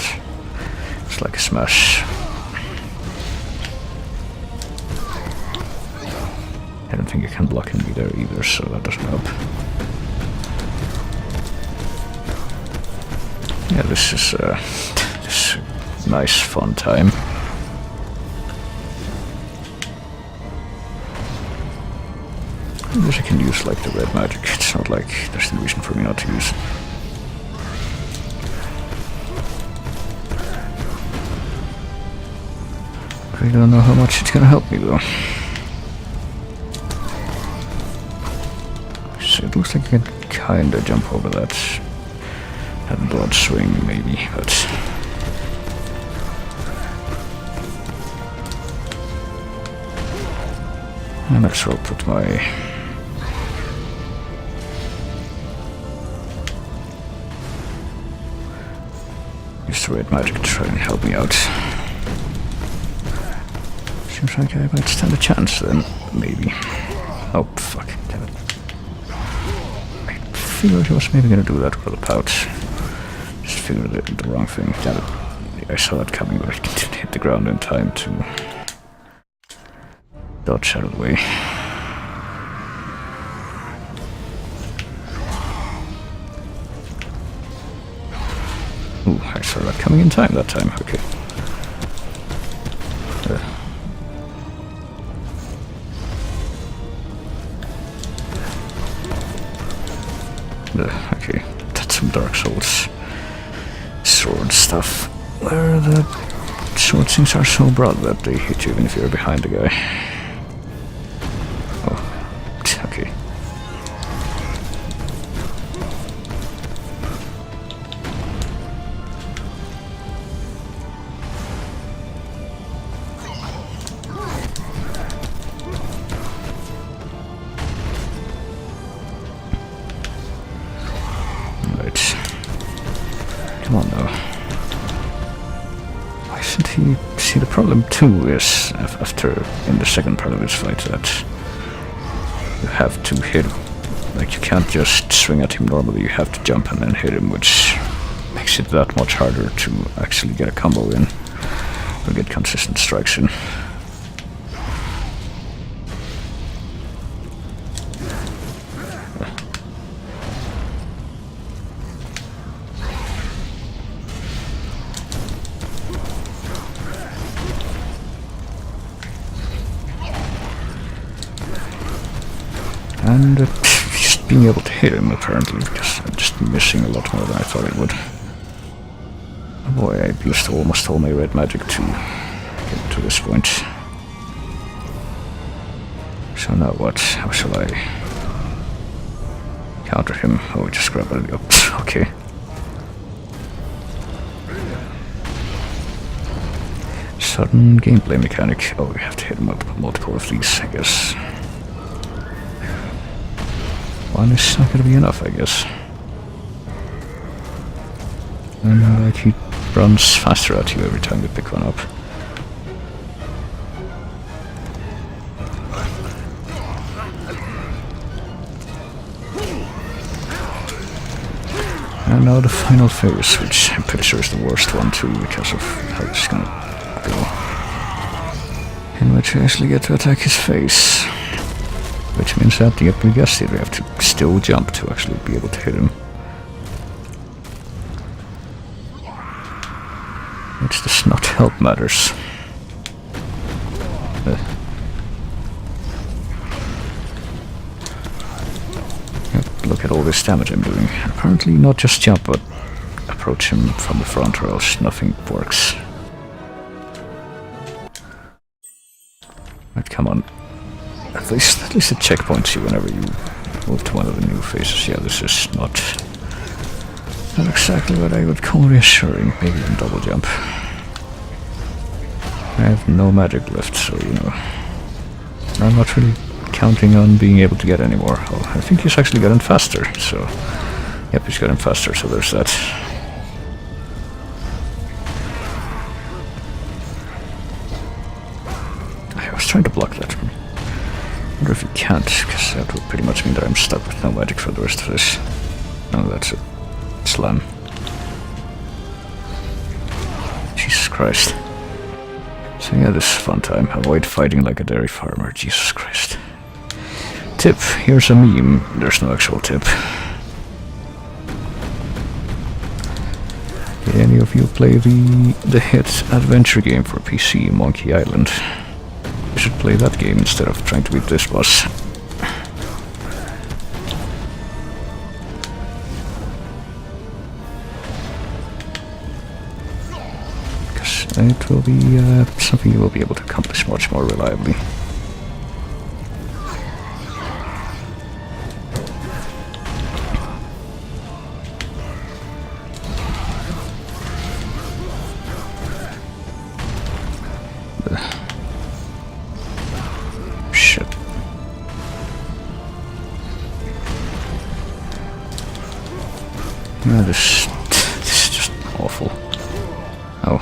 It's like a smash. I don't think you can block me there either, so that doesn't help. Yeah, this is a nice fun time. I guess I can use like the red magic. It's not like there's no reason for me not to use it. I don't know how much it's gonna help me though. So it looks like I can kinda jump over that blood swing maybe, but I might as well put my use the red magic to try and help me out. Seems like I might stand a chance then, maybe. Oh fuck, damn it. I figured he was maybe gonna do that with a pouch. Just figured the wrong thing. Damn it. I saw that coming, but I didn't hit the ground in time to dodge out of the way. Ooh, I saw that coming in time that time. Okay. Okay, that's some Dark Souls sword stuff, where the sword things are so broad that they hit you even if you're behind the guy. Oh, okay. Come on now. Why shouldn't he see the problem too is after in the second part of this fight that you have to hit him. Like you can't just swing at him normally, you have to jump and then hit him, which makes it that much harder to actually get a combo in or get consistent strikes in. And just being able to hit him apparently, because I'm just missing a lot more than I thought I would. Oh boy, I used almost all my red magic to get to this point. So now what? How shall I counter him? Oh, just grab it. Oh, okay. Sudden gameplay mechanic. Oh, we have to hit multiple of these, I guess. One is not gonna be enough, I guess. And like he runs faster at you every time you pick one up. And now the final phase, which I'm pretty sure is the worst one too, because of how it's gonna go. In which I actually get to attack his face. Which means that, yep, we guessed it, we have to still jump to actually be able to hit him. Which does not help matters. Yep, look at all this damage I'm doing. Apparently not just jump, but approach him from the front or else nothing works. Right, come on. At least it checkpoints you whenever you move to one of the new phases. Yeah, this is not exactly what I would call reassuring. Maybe even double jump. I have no magic left, so you know, I'm not really counting on being able to get any more. Oh, I think he's actually gotten faster, so yep, he's gotten faster, so there's that. I was trying to block that. I wonder if you can't, because that would pretty much mean that I'm stuck with no magic for the rest of this. No, that's it. Slam. Jesus Christ. So yeah, this is a fun time. Avoid fighting like a dairy farmer. Jesus Christ. tip. Here's a meme. There's no actual tip. Did any of you play the hit adventure game for PC, Monkey Island? You should play that game instead of trying to beat this boss. Because it will be something you will be able to accomplish much more reliably. Shit. Yeah, this is just awful. Oh.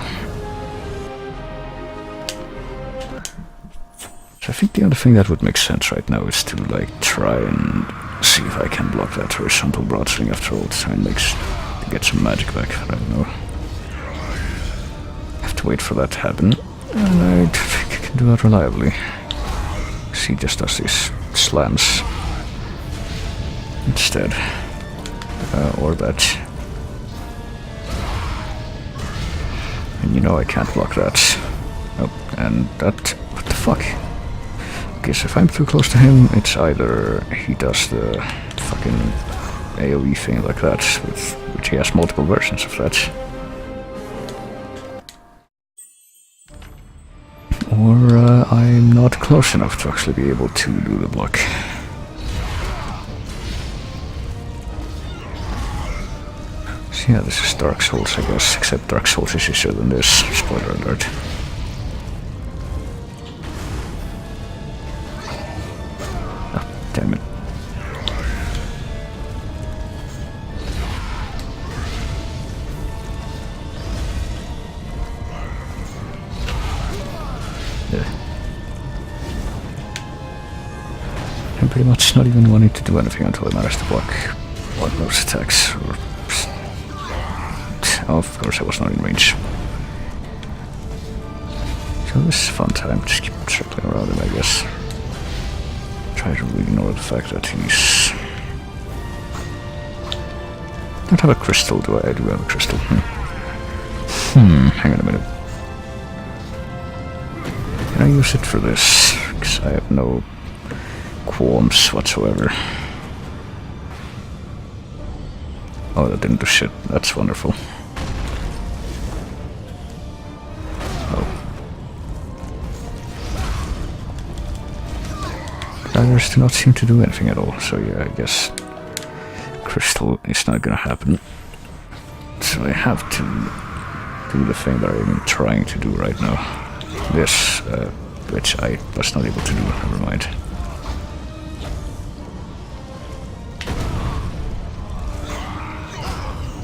So I think the only thing that would make sense right now is to like try and see if I can block that horizontal broadswing after all, try and to get some magic back. I don't know. I have to wait for that to happen, and I don't think I can do that reliably. He just does these slams instead, or that. And you know I can't block that. Oh, and that. What the fuck? Okay, so if I'm too close to him, it's either he does the fucking AoE thing like that, which he has multiple versions of that. Or I'm not close enough to actually be able to do the block. So yeah, this is Dark Souls, I guess, except Dark Souls is easier than this. Spoiler alert. Ah, damn it. I'm pretty much not even wanting to do anything until I manage to block one of those attacks. Oh, of course I was not in range. So this is a fun time, just keep circling around him, I guess. Try to ignore the fact that he's... Don't have a crystal, do I? I do have a crystal. Hang on a minute. Can I use it for this? Because I have no qualms whatsoever. Oh, that didn't do shit. That's wonderful. Oh. Daggers do not seem to do anything at all, so yeah, I guess crystal is not gonna happen. So I have to do the thing that I'm trying to do right now. This, which I was not able to do, never mind.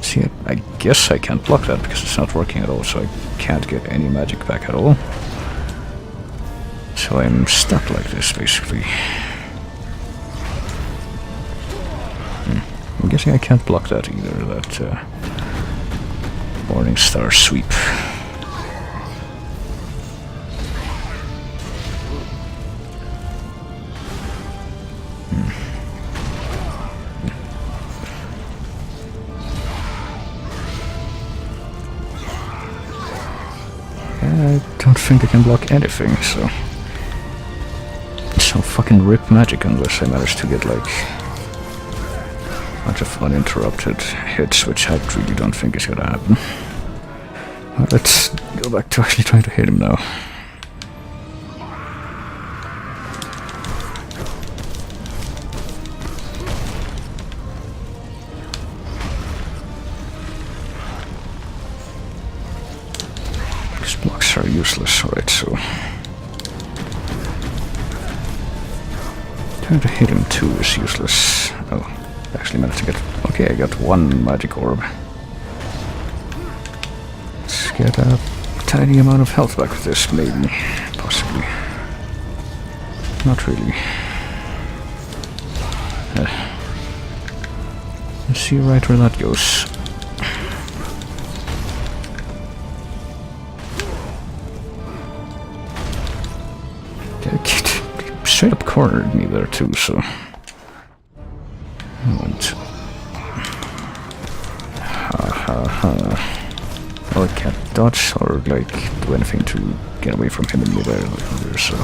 See, I guess I can't block that because it's not working at all, so I can't get any magic back at all. So I'm stuck like this, basically. I'm guessing I can't block that either, that Morning Star sweep. I don't think I can block anything, so... So fucking rip magic unless I manage to get, like... a bunch of uninterrupted hits, which I really don't think is gonna happen. Well, let's go back to actually trying to hit him now. Blocks are useless, alright, so... Trying to hit him too is useless. Oh, I actually managed to get... Okay, I got one magic orb. Let's get a tiny amount of health back with this, maybe. Possibly. Not really. Let's see right where that goes. Straight up cornered me there too, so... And... Well, I can't dodge or, like, do anything to get away from him in midair either, so...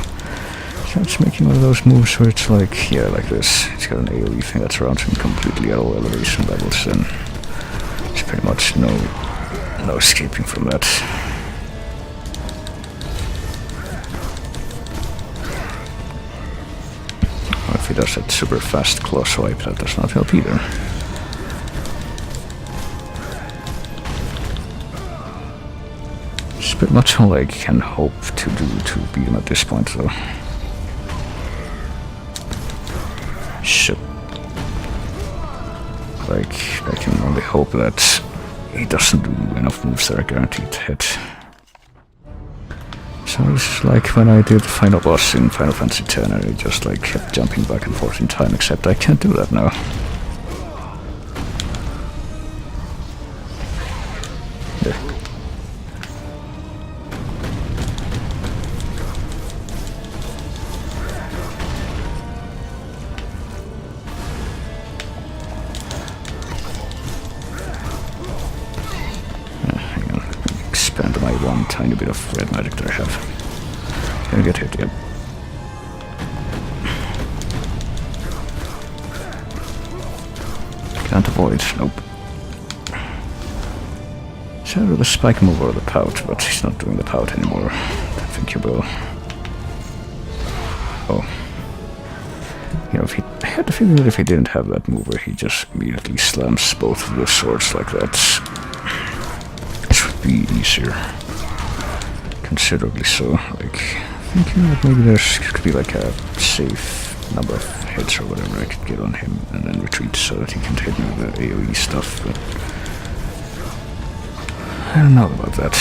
It's making one of those moves where it's like, yeah, like this. It's got an AoE thing that surrounds him completely at all elevation levels, and there's pretty much no escaping from that. Or if he does that super fast claw swipe, that does not help either. It's pretty much all I can hope to do to beat him at this point, though. Shit. Like, I can only hope that he doesn't do enough moves that are guaranteed to hit. So it's like when I did the final boss in Final Fantasy X, and I just like kept jumping back and forth in time, except I can't do that now. Yeah. Spend my one tiny bit of red magic that I have. Gonna get hit, yep. Can't avoid, nope. It's either the spike move or the pout, but he's not doing the pout anymore. I think he will. Oh. You know, I had the feeling that if he didn't have that move where he just immediately slams both of the swords like that, be easier. Considerably so. Like, thinking that maybe there's could be like a safe number of hits or whatever I could get on him and then retreat so that he can hit me with the AoE stuff, but I don't know about that.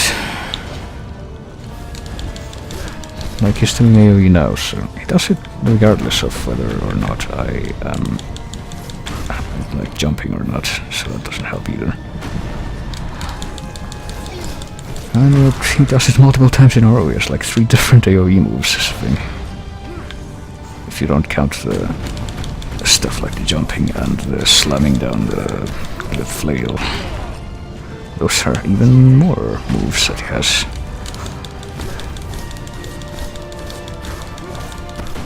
Like, he's doing AoE now, so he does it regardless of whether or not I am like jumping or not, so that doesn't help either. And he does it multiple times in a row. He has like 3 different AoE moves, this thing. If you don't count the stuff like the jumping and the slamming down the flail. Those are even more moves that he has.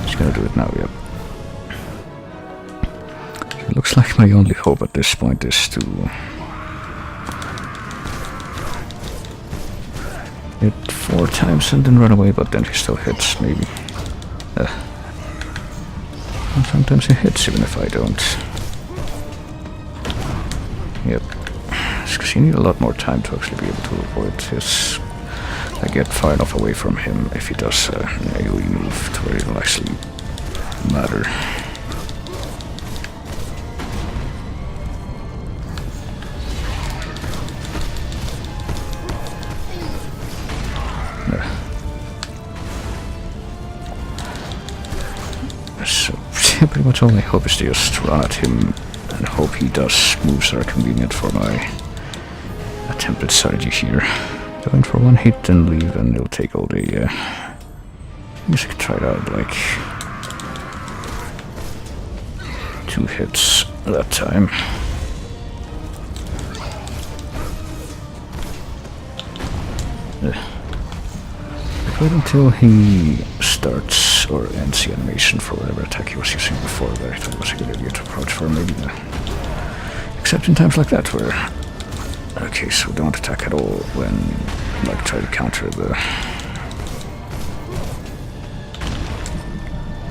He's gonna do it now, yep. It looks like my only hope at this point is to hit 4 times and then run away, but then he still hits, maybe. And sometimes he hits even if I don't. Yep. Because you need a lot more time to actually be able to avoid his... I get far enough away from him if he does an AoE move to where it'll actually matter. So, pretty much all I hope is to just run at him and hope he does moves that are convenient for my attempted strategy here. Going for 1 hit and leave, and it'll take all day, yeah. I guess I could try it out, like 2 hits that time. Wait until he starts or ends the animation for whatever attack he was using before that. I thought it was a good idea to approach for maybe except in times like that where okay, so don't attack at all when like try to counter the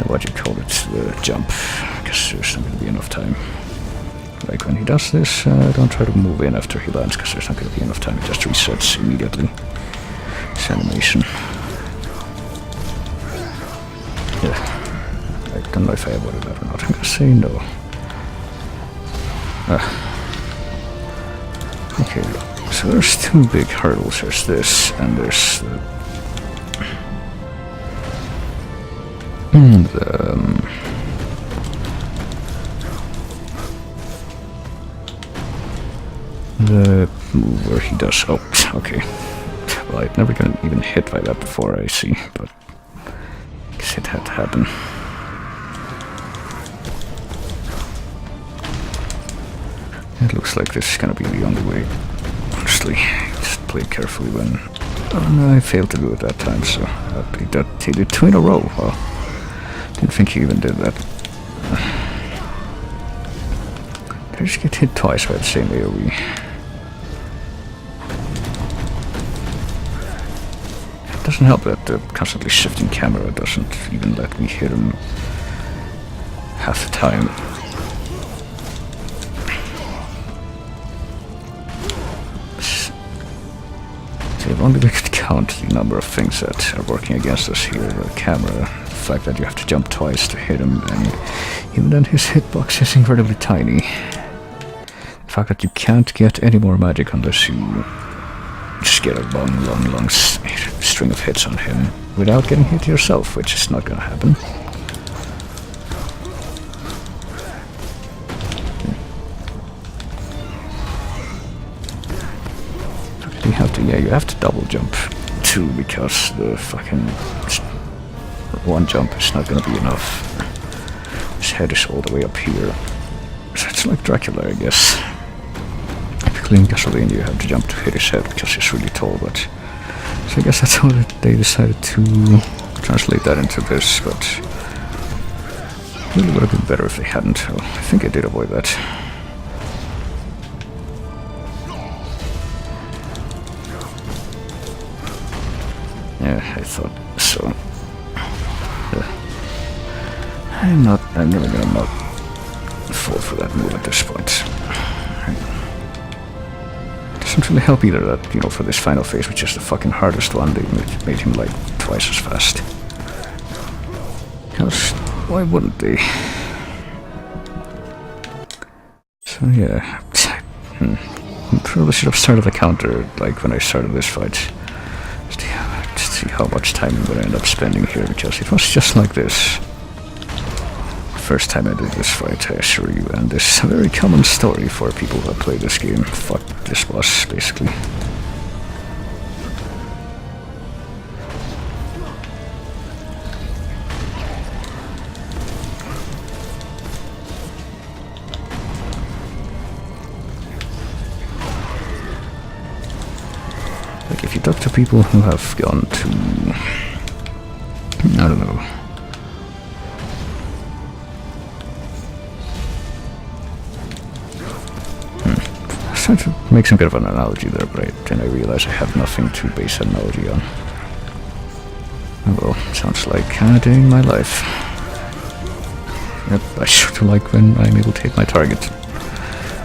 what you call it, the jump, because there's not going to be enough time. Like when he does this, don't try to move in after he lands because there's not going to be enough time. It just resets immediately. This animation. Yeah, I don't know if I avoided that or not. I'm gonna say no. Okay, so there's 2 big hurdles. There's this, and there's the move where he does. Oh, okay. Well, I'd never gotten even hit by that before, I see, but I guess it had to happen. looks like this is gonna be the only way. Honestly, just play carefully when... Oh no, I failed to do it that time, so he did 2 in a row. Well, didn't think he even did that. Did I just get hit twice by the same AoE? It doesn't help that the constantly shifting camera doesn't even let me hit him half the time. If only we could count the number of things that are working against us here. The camera, the fact that you have to jump twice to hit him, and even then his hitbox is incredibly tiny. The fact that you can't get any more magic unless you just get a long string of hits on him without getting hit yourself, which is not gonna happen. You have to double jump too, because the fucking one jump is not gonna be enough. His head is all the way up here. So it's like Dracula, I guess. Typically in Castlevania you have to jump to hit his head because he's really tall, but... So I guess that's how they decided to translate that into this, but... It really would have been better if they hadn't. Well, I think I did avoid that. Yeah, I thought so. I'm never gonna not fall for that move at this point. It doesn't really help either that, you know, for this final phase, which is the fucking hardest one, they made him like twice as fast. Because, why wouldn't they? So yeah, probably should have started the counter, like when I started this fight. Just see how much time I'm gonna end up spending here, because it was just like this. First time I did this fight, I assure you, and this is a very common story for people who play this game. Fuck this boss, basically. Like, if you talk to people who have gone to... I don't know. I was trying to make some kind of an analogy there, but then I realized I have nothing to base an analogy on. Oh well, sounds like a day in my life. Yep, I sort of like when I'm able to hit my target.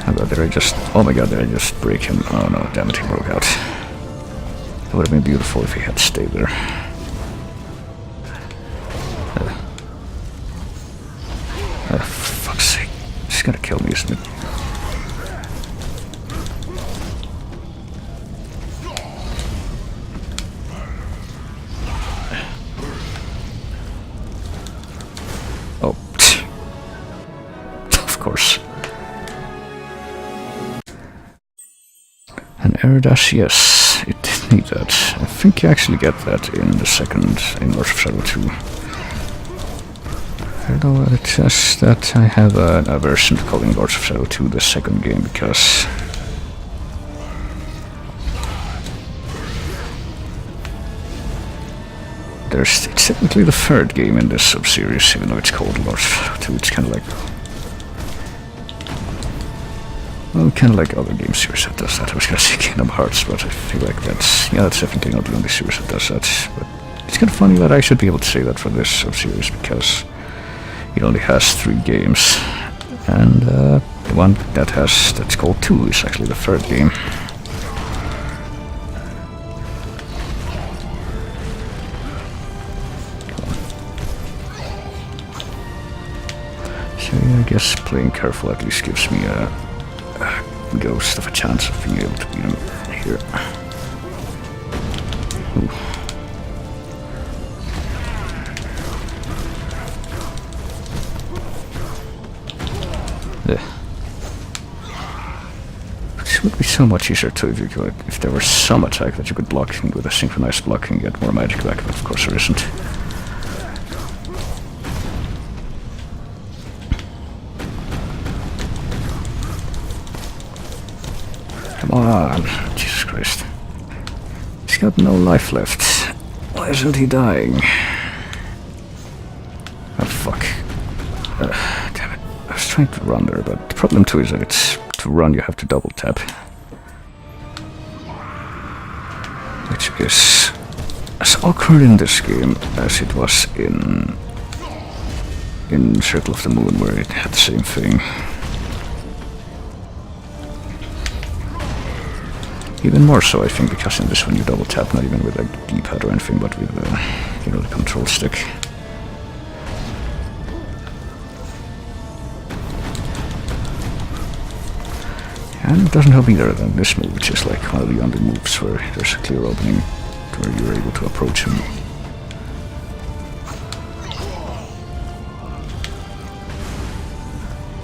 How about did I just... Oh my god, did I just break him? Oh no, damn it, he broke out. That would have been beautiful if he had stayed there. For fuck's sake. He's gonna kill me, isn't it? Oh. Of course. An air dash, yes. It did need that. I think you actually get that in the second, in Lords of Shadow 2. Although it says that I have an aversion to calling Lords of Shadow 2 the second game, because... it's technically the third game in this sub-series, even though it's called Lords of Shadow 2. It's kind of like... Well, kind of like other game series that does that. I was gonna say Kingdom Hearts, but I feel like that's... Yeah, that's definitely not the only series that does that. But it's kind of funny that I should be able to say that for this sub-series, because it only has 3 games. And the one that's called 2 is actually the third game. So yeah, I guess playing careful at least gives me a ghost of a chance of being able to beat him here. Ooh. This would be so much easier too if there was some attack that you could block with a synchronized block and get more magic back, but of course there isn't. Come on. Jesus Christ. He's got no life left. Why isn't he dying? Oh, fuck. Damn it. I was trying to run there, but the problem too is that to run you have to double tap. Which is as awkward in this game as it was in Circle of the Moon, where it had the same thing. Even more so, I think, because in this one you double tap, not even with like the D-pad or anything, but with the control stick. And it doesn't help either than this move, which is like one of the only moves where there's a clear opening where you're able to approach him.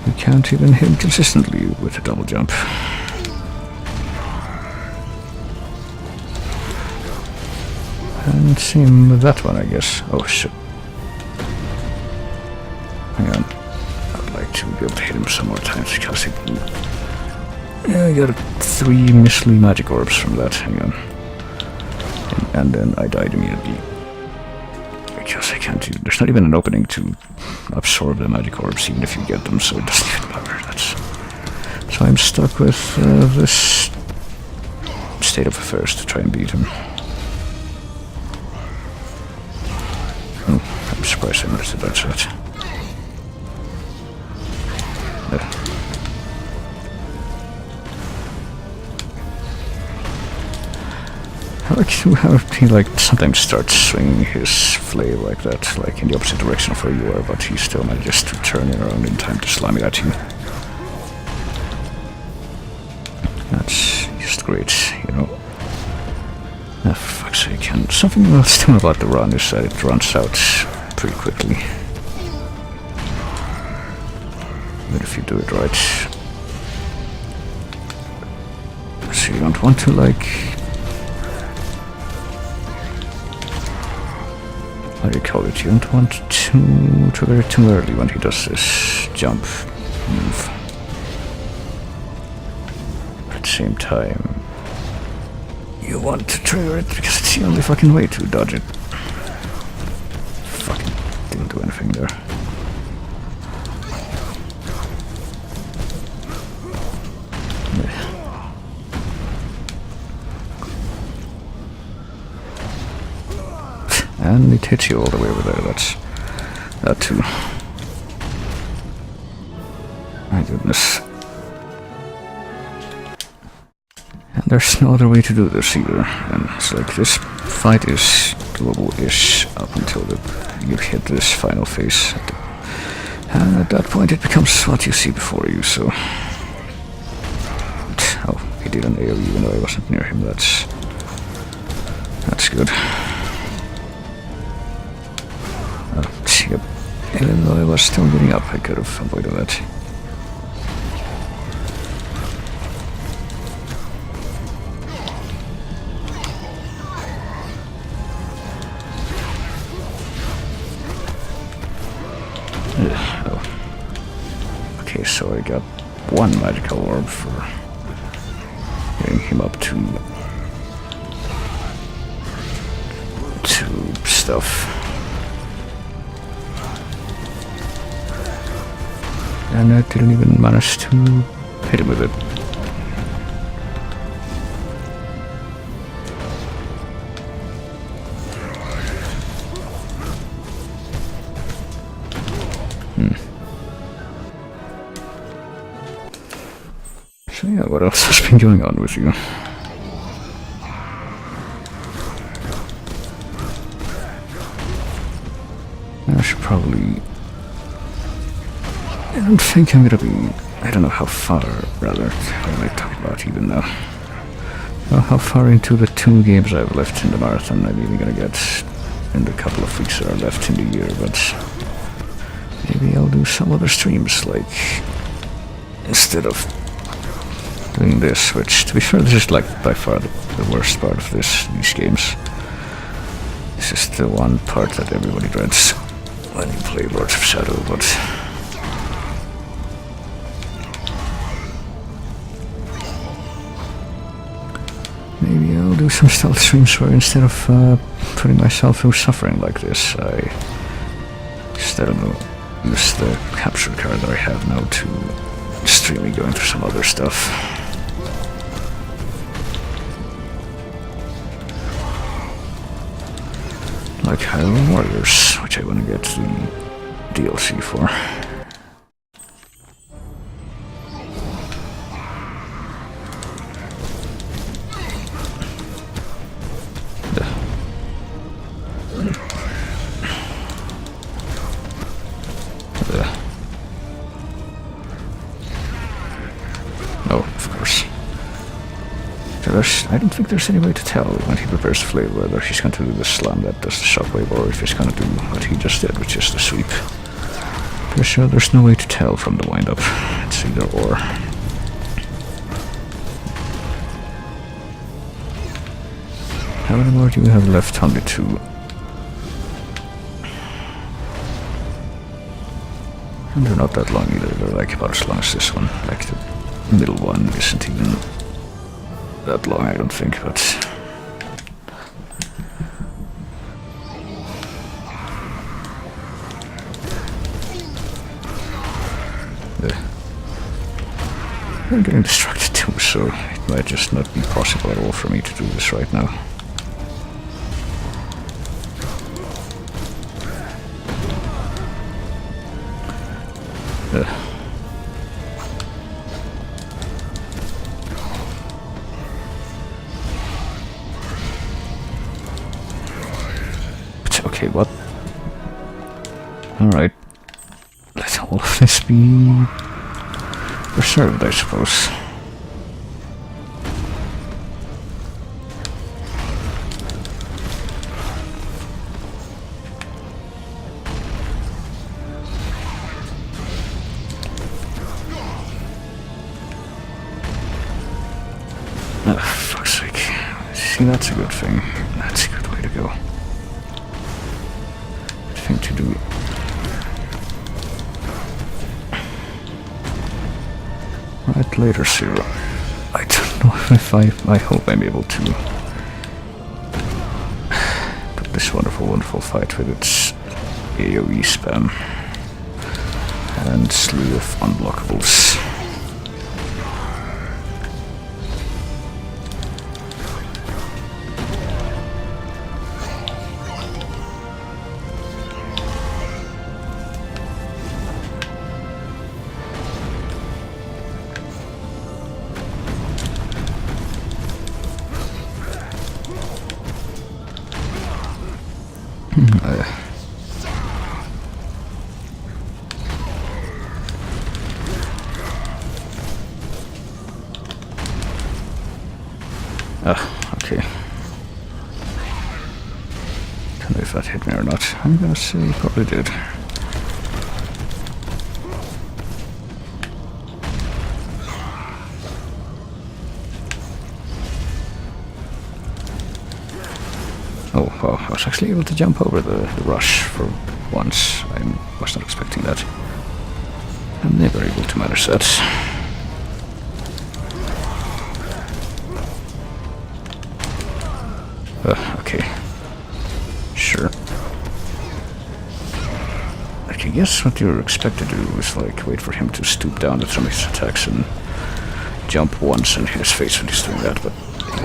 You can't even hit him consistently with a double jump. And same with that one, I guess. Oh shit. Hang on. I'd like to be able to hit him some more times because he... Yeah, I got 3 misly magic orbs from that. Hang on. And then I died immediately. Because I can't do... There's not even an opening to absorb the magic orbs, even if you get them, so it doesn't even matter. So I'm stuck with this state of affairs to try and beat him. Oh, I'm surprised I managed to dodge that. I like how he sometimes starts swinging his flail like that, like in the opposite direction of where you are, but he still manages to turn it around in time to slam it at you. That's just great, you know. Oh, for fuck's sake, and something still about the run is that it runs out pretty quickly. But if you do it right. So you don't want to how do you call it? You don't want to trigger it too early when he does this jump move. At the same time, you want to trigger it because it's the only fucking way to dodge it. Fucking didn't do anything there. And it hits you all the way over there, that's that too. My goodness. And there's no other way to do this either. And it's like this fight is doable-ish up until you hit this final phase. And at that point it becomes what you see before you, so... Oh, he did an AoE even though I wasn't near him, that's good. Yep. Even though I was still getting up, I could have avoided that. Oh. Okay, so I got 1 magical orb for getting him up to stuff. And I didn't even manage to hit him with it. So yeah, what else has been going on with you? I should probably... I don't think I'm gonna be... I don't know how far, rather, what am I talking about even now? How far into the 2 games I've left in the marathon I'm even gonna get in the couple of weeks that are left in the year, but maybe I'll do some other streams, like, instead of doing this, which, to be fair, this is like by far the worst part of these games. This is the one part that everybody dreads when you play Lords of Shadow, but... do some stealth streams where instead of putting myself through suffering like this, I just, I don't know, use the capture card that I have now to stream me going through some other stuff. Like Highland Warriors, which I want to get the DLC for. Oh, of course. I don't think there's any way to tell when he prepares the flail whether he's going to do the slam that does the shockwave or if he's going to do what he just did, which is the sweep. Pretty sure there's no way to tell from the wind-up. It's either or. How many more do we have left? Only 2. And they're not that long either, they're like about as long as this one. Like the middle one isn't even that long, I don't think, but... I'm getting distracted too, so it might just not be possible at all for me to do this right now. Okay, what? Alright. Let all of this be preserved, I suppose. Oh, fuck's sake. See, that's a good thing. That's a good way to go. Good thing to do. Right, later, Zero. I don't know if I hope I'm able to put this wonderful fight with its AoE spam and slew of unblockables. Okay. Don't know if that hit me or not. I'm gonna say it probably did. Oh, wow, I was actually able to jump over the rush for once. I was not expecting that. I'm never able to manage that. Okay. Sure. Like, I guess what you're expected to do is, like, wait for him to stoop down at some of his attacks and jump once and hit his face when he's doing that, but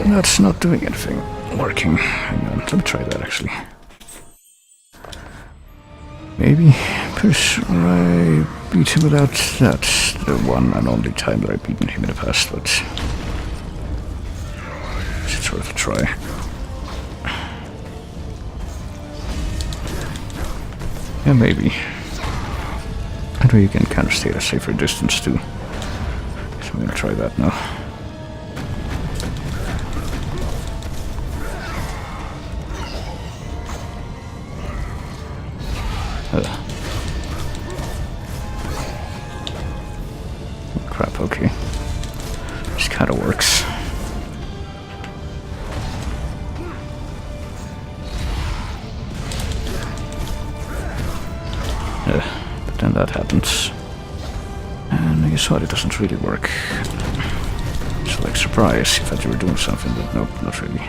that's not doing anything. Working. Hang on, let me try that, actually. Maybe. Pretty sure I beat him without that. The one and only time that I've beaten him in the past, but... it's worth a try. Yeah, maybe. I know you can kind of stay at a safer distance too. So I'm gonna try that now. Crap, okay. This kinda works. But then that happens. And I guess what, it doesn't really work. It's like surprise, you thought you were doing something, but nope, not really.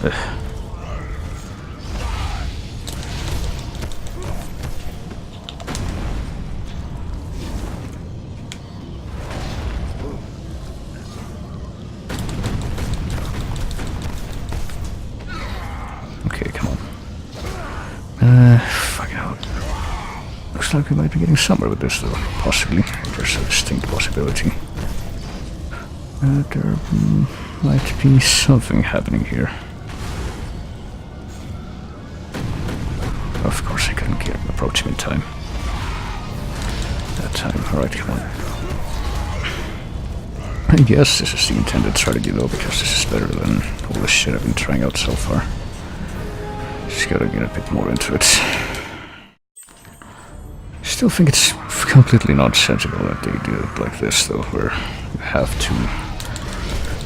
Okay, come on. Fucking hell. Looks like we might be getting somewhere with this, though. Possibly. There's a distinct possibility. There might be something happening here. Of course, I couldn't approach him in time. That time. Alright, come on. I guess this is the intended strategy, though, because this is better than all the shit I've been trying out so far. Just gotta get a bit more into it. Still think it's completely nonsensical that they do it like this, though, where you have to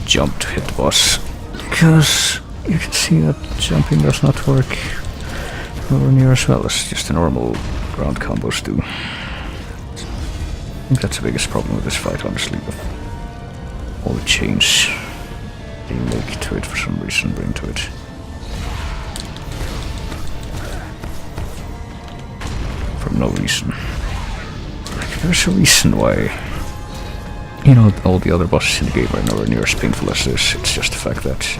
jump to hit the boss. Because you can see that jumping does not work nowhere near as well as just the normal ground combos do. I think that's the biggest problem with this fight, honestly, with all the change they make to it for some reason, bring to it. For no reason. Like, there's a reason why, you know, all the other bosses in the game are nowhere near as painful as this. It's just the fact that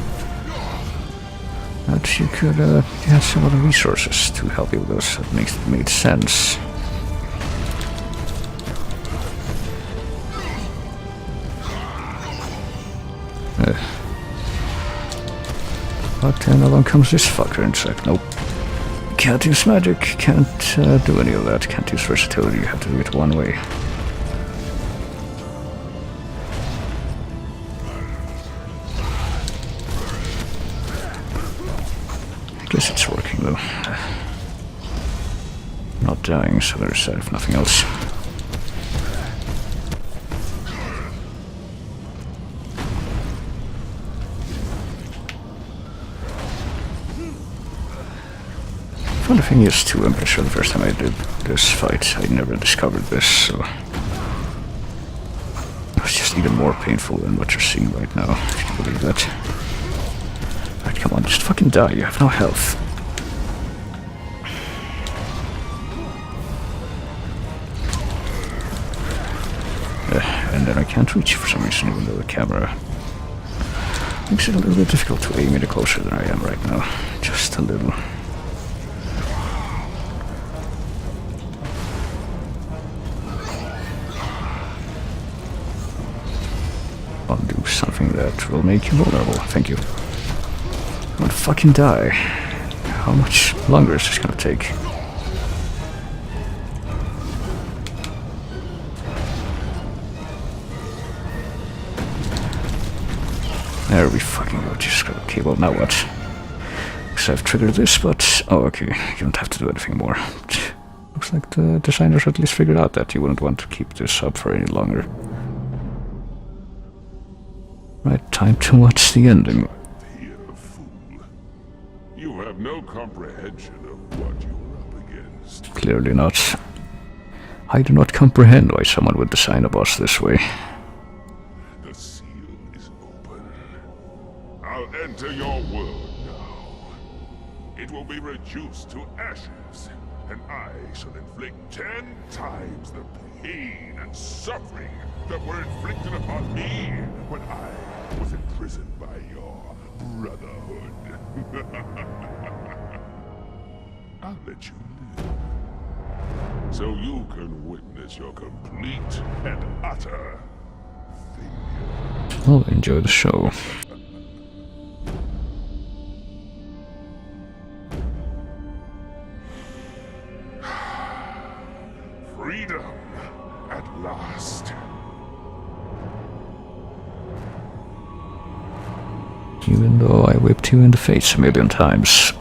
you could you had some other resources to help you with those. That made sense. But then along comes this fucker and it's like, nope. Can't use magic, can't do any of that, can't use versatility, you have to do it one way. I guess it's working though. Not dying, so there's that if nothing else. Funny thing is too, I'm pretty sure the first time I did this fight I never discovered this, so it was just even more painful than what you're seeing right now, if you can believe that. Alright, come on, just fucking die, you have no health. And then I can't reach you for some reason, even though the camera makes it a little bit difficult to aim any closer than I am right now. Just a little. I'll do something that will make you vulnerable. Thank you. I'm gonna fucking die. How much longer is this gonna take? There we fucking go. Just got okay, well now what? Because I've triggered this, but oh okay, you don't have to do anything more. Looks like the designers at least figured out that you wouldn't want to keep this up for any longer. Right, time to watch the ending. Here, fool. You have no comprehension of what you're up against. Clearly not. I do not comprehend why someone would design a boss this way. The seal is open. I'll enter your world now. It will be reduced to ashes, and I shall inflict 10 times the pain and suffering that were inflicted upon me when I was imprisoned by your brotherhood. I'll let you live, so you can witness your complete and utter failure. Well, enjoy the show. Freedom at last. Even though I whipped you in the face a million times.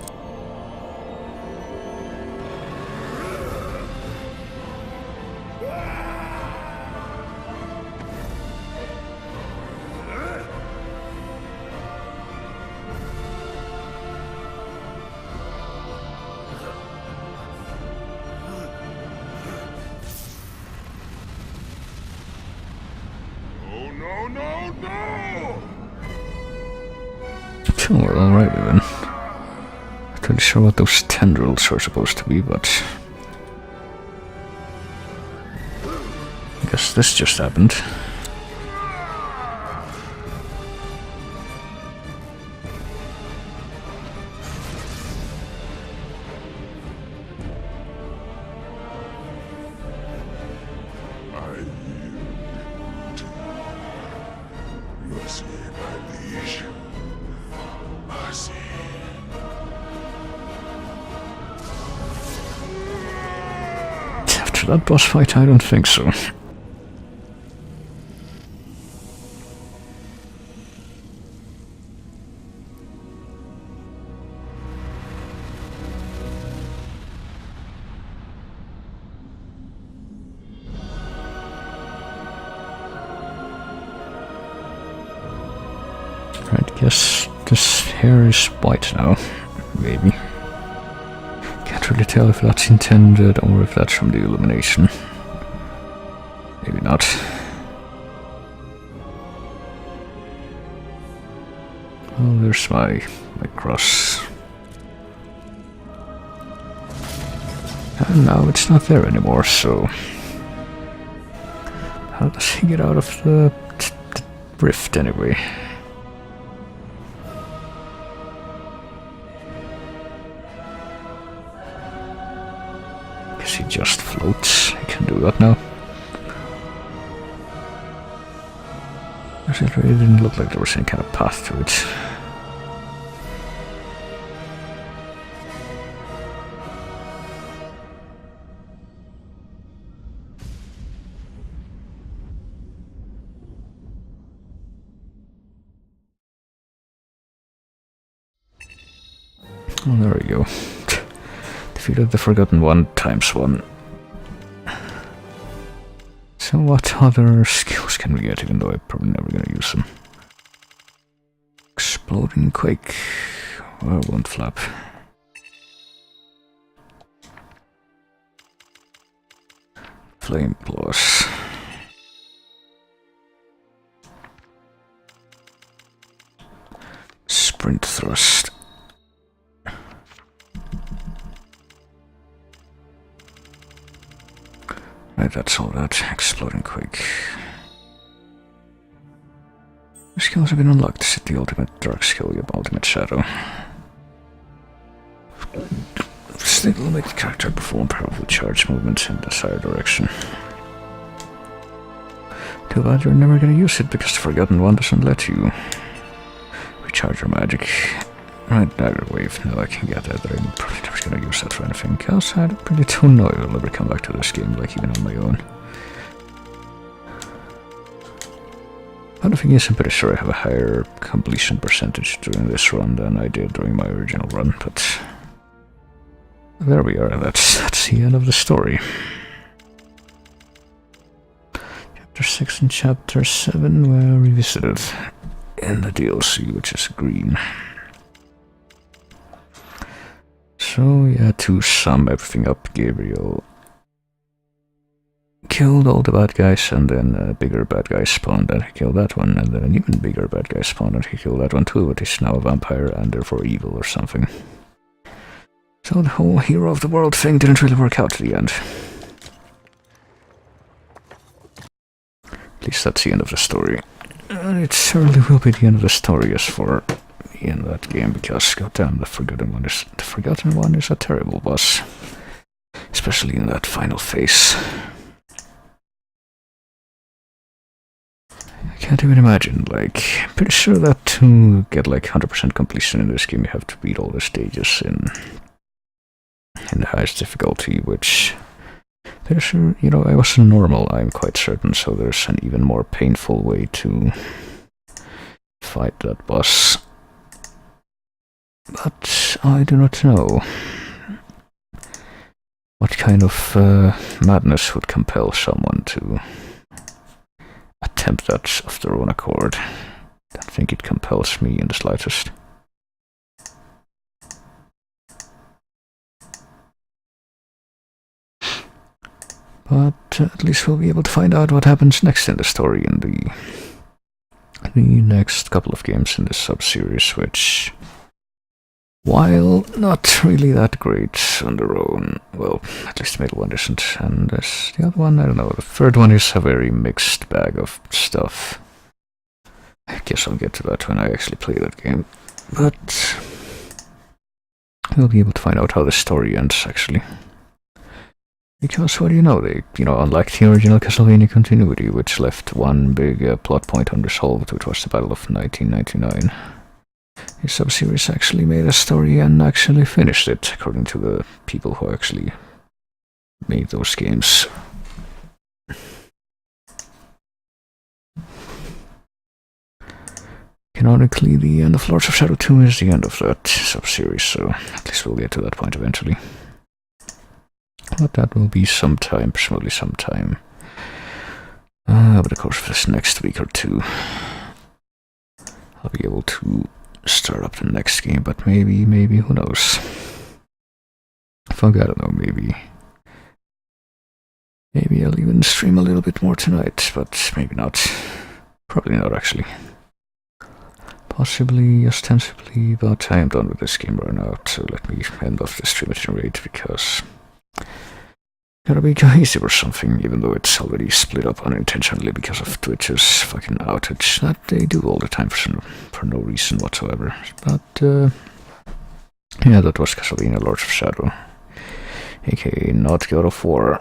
Oh no, no, no! Oh, well, alrighty then. Not really sure what those tendrils are supposed to be, but I guess this just happened. Mercy, my liege. Mercy. After that boss fight, I don't think so. Right, guess this hair is white now, maybe. Can't really tell if that's intended or if that's from the illumination. Maybe not. Oh, there's my cross. And now it's not there anymore, so how does he get out of the rift anyway? Guess he just floats. He can do that now. It really didn't look like there was any kind of path to it. Oh, there we go. Defeated the Forgotten One ×1. So what other skills can we get, even though I'm probably never gonna use them? Exploding Quake. Well, won't flap. Flame Plus. Sprint Thrust. Right, that's all that. Exploding Quake. The skills have been unlocked. Set the ultimate dark skill, your ultimate shadow. This will make the character perform powerful charge movements in the desired direction. Too bad you're never gonna use it because the Forgotten One doesn't let you recharge your magic. Right, dagger wave. Now I can get that. I'm probably never gonna use that for anything else. I really don't know if I'll ever come back to this game, like even on my own. But the thing is, I'm pretty sure I have a higher completion percentage during this run than I did during my original run, but there we are. That's the end of the story. Chapter 6 and Chapter 7 were revisited in the DLC, which is green. So yeah, to sum everything up, Gabriel killed all the bad guys, and then a bigger bad guy spawned and he killed that one, and then an even bigger bad guy spawned and he killed that one too, but he's now a vampire and therefore evil or something. So the whole hero of the world thing didn't really work out at the end. At least that's the end of the story. And it certainly will be the end of the story as for in that game, because goddamn, the Forgotten One is a terrible boss, especially in that final phase. I can't even imagine. Like, I'm pretty sure that to get like 100% completion in this game, you have to beat all the stages in the highest difficulty, which there's sure, you know, I was normal, I'm quite certain, so there's an even more painful way to fight that boss. But I do not know what kind of madness would compel someone to attempt that of their own accord. I don't think it compels me in the slightest. But at least we'll be able to find out what happens next in the story in the the next couple of games in this sub-series, which, while not really that great on their own, well, at least the middle one isn't, and the other one, I don't know, the third one is a very mixed bag of stuff. I guess I'll get to that when I actually play that game, but we'll be able to find out how the story ends, actually. Because, what do you know, unlike the original Castlevania continuity, which left one big plot point unresolved, which was the Battle of 1999, the sub-series actually made a story and actually finished it, according to the people who actually made those games. Canonically, the end of Lords of Shadow 2 is the end of that sub-series, so at least we'll get to that point eventually. But that will be sometime, presumably sometime. Over the course of this next week or two, I'll be able to start up the next game, but maybe, who knows? Fuck, I don't know, maybe I'll even stream a little bit more tonight, but maybe not. Probably not, actually. Possibly, ostensibly, but I am done with this game right now, so let me end off the stream at any rate, because gotta be cohesive or something, even though it's already split up unintentionally because of Twitch's fucking outage that they do all the time for no reason whatsoever. But, yeah, that was Castlevania Lords of Shadow, aka not God of War.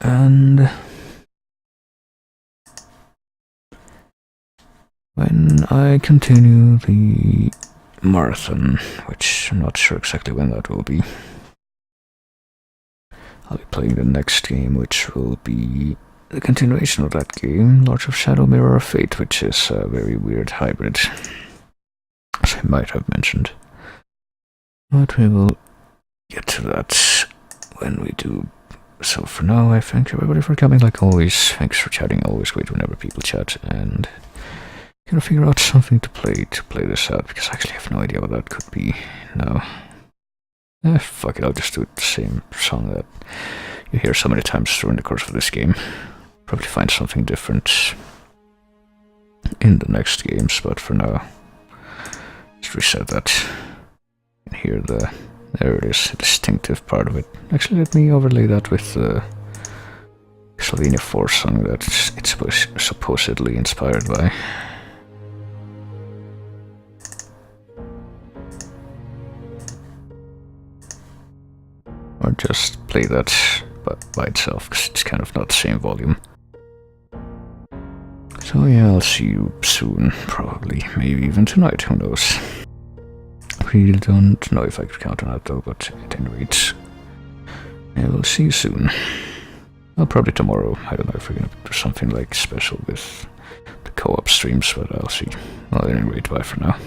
And when I continue the marathon, which I'm not sure exactly when that will be, I'll be playing the next game, which will be the continuation of that game, Lords of Shadow Mirror of Fate, which is a very weird hybrid, as I might have mentioned. But we will get to that when we do. So for now, I thank everybody for coming, like always. Thanks for chatting, always great whenever people chat, and gotta figure out something to play this out, because I actually have no idea what that could be now. Fuck it, I'll just do the same song that you hear so many times during the course of this game. Probably find something different in the next games, but for now, just reset that. And hear there it is, a distinctive part of it. Actually, let me overlay that with the Castlevania 4 song that it's supposedly inspired by. Or just play that by itself, because it's kind of not the same volume. So yeah, I'll see you soon, probably, maybe even tonight, who knows. Really don't know if I could count on that though, but at any rate, I will see you soon. Well, probably tomorrow. I don't know if we're gonna do something like special with the co-op streams, but I'll see. Well, at any rate, bye for now.